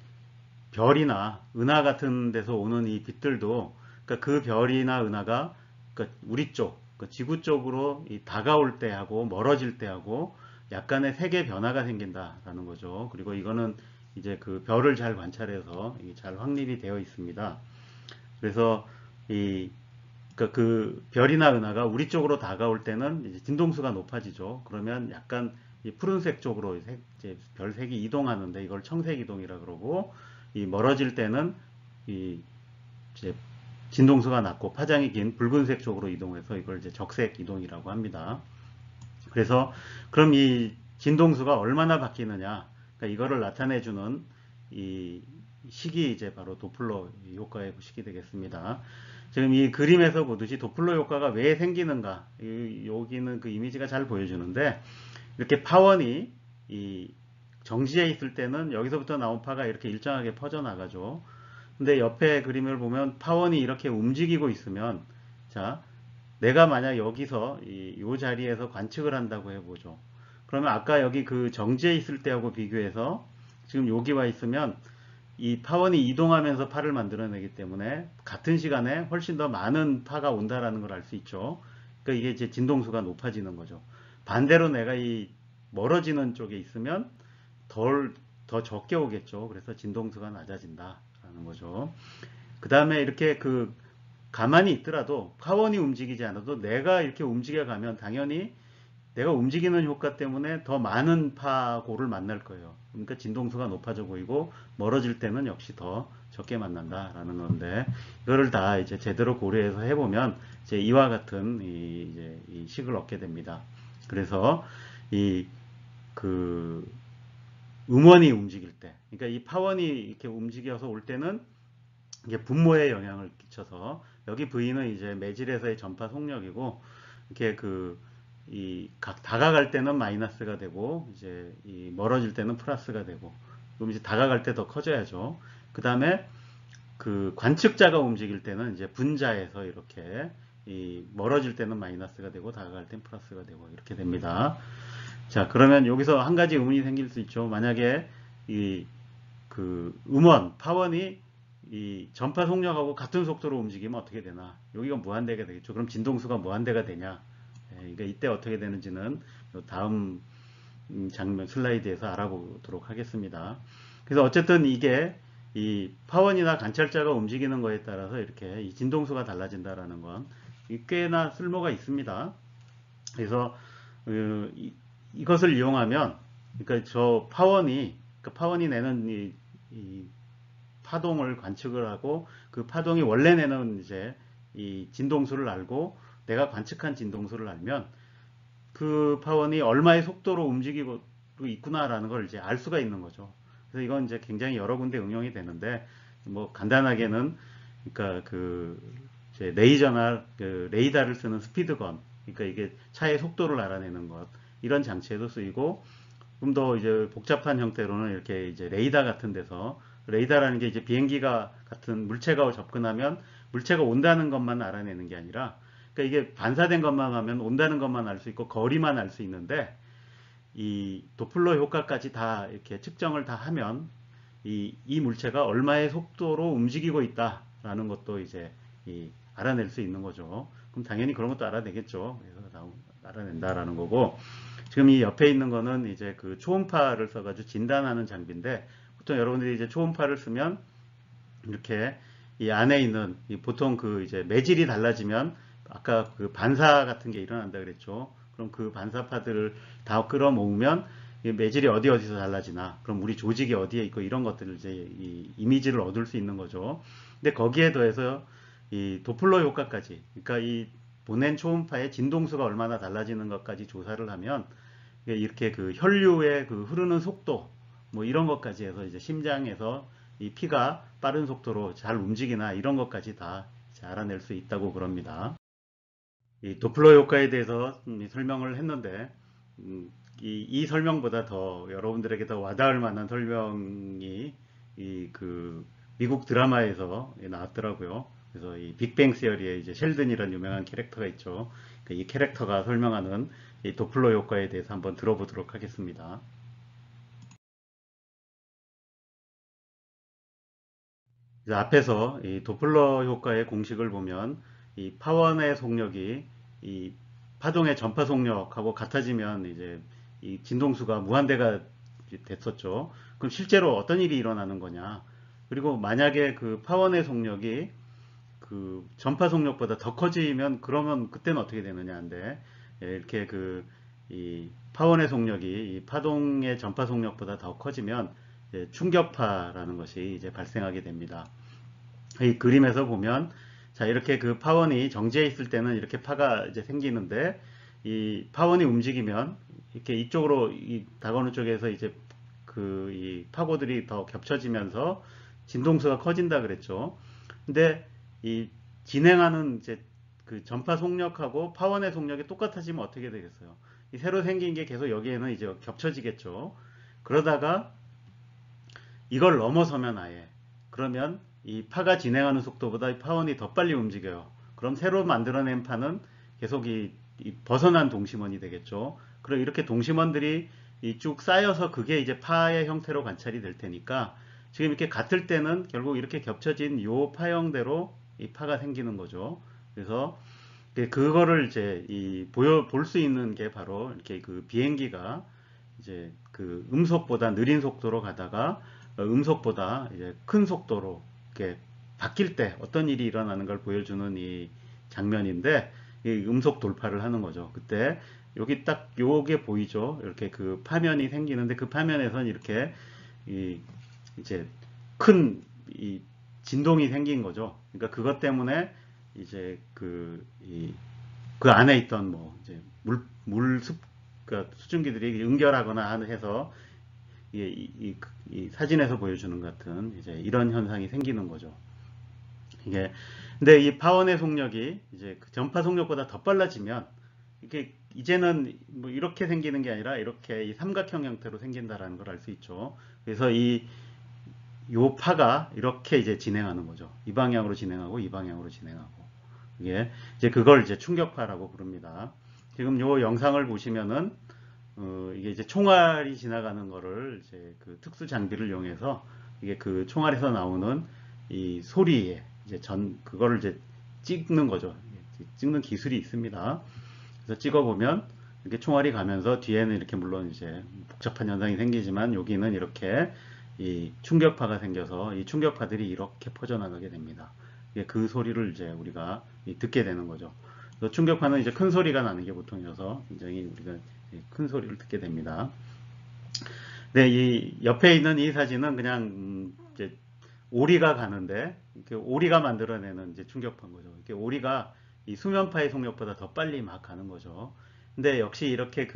별이나 은하 같은 데서 오는 이 빛들도, 그러니까 그 별이나 은하가 그러니까 우리 쪽, 그러니까 지구 쪽으로 다가올 때 하고 멀어질 때 하고 약간의 색의 변화가 생긴다라는 거죠. 그리고 이거는 이제 그 별을 잘 관찰해서 잘 확립이 되어 있습니다. 그래서 그러니까 그 별이나 은하가 우리 쪽으로 다가올 때는 이제 진동수가 높아지죠. 그러면 약간 푸른색 쪽으로 이제 별색이 이동하는데 이걸 청색 이동이라 그러고, 멀어질 때는 이제 진동수가 낮고 파장이 긴 붉은색 쪽으로 이동해서 이걸 이제 적색 이동이라고 합니다. 그래서 그럼 이 진동수가 얼마나 바뀌느냐, 그러니까 이거를 나타내주는 이 식이 이제 바로 도플러 효과의 식이 되겠습니다. 지금 이 그림에서 보듯이 도플러 효과가 왜 생기는가, 여기는 그 이미지가 잘 보여주는데, 이렇게 파원이 정지해 있을 때는 여기서부터 나온 파가 이렇게 일정하게 퍼져나가죠. 근데 옆에 그림을 보면 파원이 이렇게 움직이고 있으면, 자, 내가 만약 여기서 이 자리에서 관측을 한다고 해보죠. 그러면 아까 여기 그 정지해 있을 때하고 비교해서 지금 여기 와 있으면 이 파원이 이동하면서 파를 만들어내기 때문에 같은 시간에 훨씬 더 많은 파가 온다라는 걸 알 수 있죠. 그러니까 이게 이제 진동수가 높아지는 거죠. 반대로 내가 이 멀어지는 쪽에 있으면 더 적게 오겠죠. 그래서 진동수가 낮아진다라는 거죠. 그 다음에 이렇게 가만히 있더라도 파원이 움직이지 않아도 내가 이렇게 움직여가면 당연히 내가 움직이는 효과 때문에 더 많은 파고를 만날 거예요. 그러니까 진동수가 높아져 보이고 멀어질 때는 역시 더 적게 만난다라는 건데, 이거를 다 이제 제대로 고려해서 해보면 이제 이와 같은 이 식을 얻게 됩니다. 그래서 음원이 움직일 때, 그러니까 이 파원이 이렇게 움직여서 올 때는 이게 분모에 영향을 끼쳐서, 여기 V는 이제 매질에서의 전파 속력이고, 이렇게 다가갈 때는 마이너스가 되고, 이제 멀어질 때는 플러스가 되고, 그럼 이제 다가갈 때 더 커져야죠. 그 다음에 관측자가 움직일 때는 이제 분자에서 이렇게 멀어질 때는 마이너스가 되고, 다가갈 때는 플러스가 되고, 이렇게 됩니다. 자, 그러면 여기서 한 가지 의문이 생길 수 있죠. 만약에 음원, 파원이 전파 속력하고 같은 속도로 움직이면 어떻게 되나? 여기가 무한대가 되겠죠. 그럼 진동수가 무한대가 되냐? 그러니까 이때 어떻게 되는지는 다음 장면 슬라이드에서 알아보도록 하겠습니다. 그래서 어쨌든 이게 이 파원이나 관찰자가 움직이는 거에 따라서 이렇게 이 진동수가 달라진다라는 건 꽤나 쓸모가 있습니다. 그래서 이것을 이용하면, 그러니까 저 파원이 내는 이 파동을 관측을 하고, 그 파동이 원래 내는 이제 이 진동수를 알고 내가 관측한 진동수를 알면 그 파원이 얼마의 속도로 움직이고 있구나라는 걸 이제 알 수가 있는 거죠. 그래서 이건 이제 굉장히 여러 군데 응용이 되는데, 뭐 간단하게는 그러니까 이제 레이저나 레이더를 쓰는 스피드건, 그러니까 이게 차의 속도를 알아내는 것, 이런 장치에도 쓰이고, 좀 더 이제 복잡한 형태로는 이렇게 이제 레이더 같은 데서, 레이더라는 게 이제 비행기가 같은 물체가 접근하면 물체가 온다는 것만 알아내는 게 아니라, 그러니까 이게 반사된 것만 하면 온다는 것만 알 수 있고 거리만 알 수 있는데, 이 도플러 효과까지 다 이렇게 측정을 다 하면 이 물체가 얼마의 속도로 움직이고 있다라는 것도 이제 알아낼 수 있는 거죠. 그럼 당연히 그런 것도 알아내겠죠. 그래서 알아낸다라는 거고, 지금 이 옆에 있는 거는 이제 그 초음파를 써가지고 진단하는 장비인데, 보통 여러분들이 이제 초음파를 쓰면 이렇게 이 안에 있는 보통 이제 매질이 달라지면 아까 반사 같은 게 일어난다 그랬죠. 그럼 그 반사파들을 다 끌어모으면 이 매질이 어디서 달라지나, 그럼 우리 조직이 어디에 있고, 이런 것들을 이제 이 이미지를 얻을 수 있는 거죠. 근데 거기에 더해서 이 도플러 효과까지, 그러니까 이 보낸 초음파의 진동수가 얼마나 달라지는 것까지 조사를 하면 이렇게 그 혈류의 그 흐르는 속도 뭐 이런 것까지 해서 이제 심장에서 이 피가 빠른 속도로 잘 움직이나 이런 것까지 다 알아낼 수 있다고 그럽니다. 이 도플러 효과에 대해서 설명을 했는데 이 설명보다 더 여러분들에게 더 와닿을 만한 설명이 그 미국 드라마에서 나왔더라고요. 그래서 이 빅뱅 시어리에 이제 셸든이라는 유명한 캐릭터가 있죠. 이 캐릭터가 설명하는 이 도플러 효과에 대해서 한번 들어보도록 하겠습니다. 앞에서 이 도플러 효과의 공식을 보면 이 파원의 속력이 이 파동의 전파 속력하고 같아지면 이제 이 진동수가 무한대가 됐었죠. 그럼 실제로 어떤 일이 일어나는 거냐? 그리고 만약에 그 파원의 속력이 그 전파 속력보다 더 커지면 그러면 그때는 어떻게 되느냐인데, 이렇게 그 이 파원의 속력이 이 파동의 전파 속력보다 더 커지면 충격파라는 것이 이제 발생하게 됩니다. 이 그림에서 보면 자, 이렇게 그 파원이 정지해 있을 때는 이렇게 파가 이제 생기는데, 이 파원이 움직이면 이렇게 이쪽으로 이 다가오는 쪽에서 이제 그 이 파고들이 더 겹쳐지면서 진동수가 커진다 그랬죠. 근데 이 진행하는 이제 그 전파 속력하고 파원의 속력이 똑같아지면 어떻게 되겠어요? 이 새로 생긴 게 계속 여기에는 이제 겹쳐지겠죠. 그러다가 이걸 넘어서면 아예, 그러면 이 파가 진행하는 속도보다 파원이 더 빨리 움직여요. 그럼 새로 만들어낸 파는 계속 이 벗어난 동심원이 되겠죠. 그럼 이렇게 동심원들이 쭉 쌓여서 그게 이제 파의 형태로 관찰이 될 테니까, 지금 이렇게 같을 때는 결국 이렇게 겹쳐진 요 파형대로 이 파가 생기는 거죠. 그래서 그거를 이제 볼 수 있는 게 바로 이렇게 그 비행기가 이제 그 음속보다 느린 속도로 가다가 음속보다 이제 큰 속도로 이렇게 바뀔 때 어떤 일이 일어나는 걸 보여주는 이 장면인데, 이 음속 돌파를 하는 거죠. 그때 여기 딱 요게 보이죠? 이렇게 그 파면이 생기는데, 그 파면에선 이렇게 이제 큰 진동이 생긴 거죠. 그러니까 그것 때문에 이제 그 안에 있던 뭐 이제 그러니까 수증기들이 응결하거나 해서 이 사진에서 보여주는 같은 이제 이런 현상이 생기는 거죠. 이게 근데 이 파원의 속력이 이제 그 전파 속력보다 더 빨라지면 이게 이제는 뭐 이렇게 생기는 게 아니라 이렇게 이 삼각형 형태로 생긴다라는 걸 알 수 있죠. 그래서 요 파가 이렇게 이제 진행하는 거죠. 이 방향으로 진행하고 이 방향으로 진행하고, 이게 이제 그걸 이제 충격파라고 부릅니다. 지금 요 영상을 보시면은 이게 이제 총알이 지나가는 거를 이제 그 특수 장비를 이용해서 이게 그 총알에서 나오는 이 소리에 이제 그거를 이제 찍는 거죠. 찍는 기술이 있습니다. 그래서 찍어보면 이렇게 총알이 가면서 뒤에는 이렇게 물론 이제 복잡한 현상이 생기지만 여기는 이렇게 이 충격파가 생겨서 이 충격파들이 이렇게 퍼져나가게 됩니다. 그 소리를 이제 우리가 듣게 되는 거죠. 그래서 충격파는 이제 큰 소리가 나는 게 보통이어서 굉장히 우리가 큰 소리를 듣게 됩니다. 네, 이 옆에 있는 이 사진은 그냥 이제 오리가 가는데, 이렇게 오리가 만들어내는 이제 충격파인 거죠. 이렇게 오리가 이 수면파의 속력보다 더 빨리 막 가는 거죠. 근데 역시 이렇게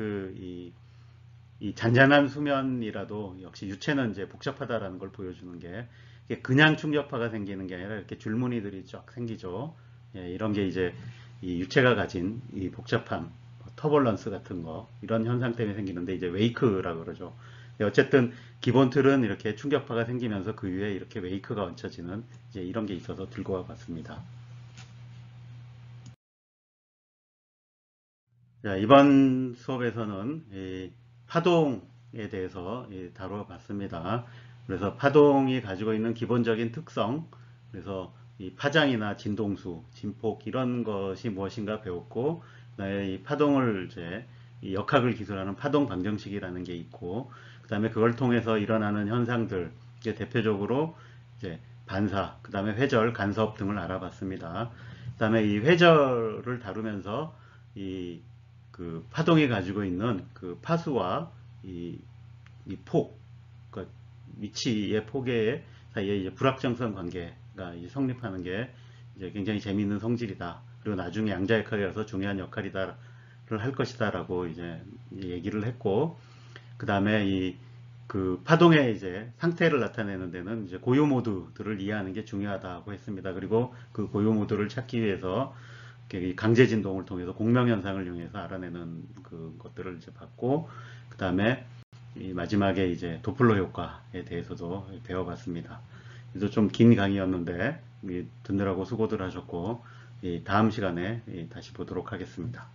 이 잔잔한 수면이라도 역시 유체는 이제 복잡하다라는 걸 보여주는 게, 이게 그냥 충격파가 생기는 게 아니라 이렇게 줄무늬들이 쫙 생기죠. 예, 이런 게 이제 이 유체가 가진 이 복잡함, 터벌런스 같은 거, 이런 현상 때문에 생기는데 이제 웨이크라고 그러죠. 어쨌든 기본 틀은 이렇게 충격파가 생기면서 그 위에 이렇게 웨이크가 얹혀지는 이제 이런 게 있어서 들고 와봤습니다. 자, 이번 수업에서는 이 파동에 대해서 다뤄봤습니다. 그래서 파동이 가지고 있는 기본적인 특성, 그래서 이 파장이나 진동수, 진폭 이런 것이 무엇인가 배웠고, 이 파동을 이제 이 역학을 기술하는 파동 방정식이라는 게 있고, 그 다음에 그걸 통해서 일어나는 현상들, 이제 대표적으로 이제 반사, 그 다음에 회절, 간섭 등을 알아봤습니다. 그 다음에 이 회절을 다루면서 그 파동이 가지고 있는 그 파수와 이 폭, 그 위치의 폭의 사이에 이제 불확정성 관계가 이제 성립하는 게 이제 굉장히 재미있는 성질이다. 그리고 나중에 양자역학이라서 중요한 역할이다를 할 것이다라고 이제 얘기를 했고, 그 다음에 그 파동의 이제 상태를 나타내는 데는 이제 고요 모드들을 이해하는 게 중요하다고 했습니다. 그리고 그 고요 모드를 찾기 위해서 강제 진동을 통해서 공명 현상을 이용해서 알아내는 그 것들을 이제 봤고, 그 다음에 마지막에 이제 도플러 효과에 대해서도 배워봤습니다. 그래서 좀 긴 강의였는데 듣느라고 수고들 하셨고, 다음 시간에 다시 보도록 하겠습니다.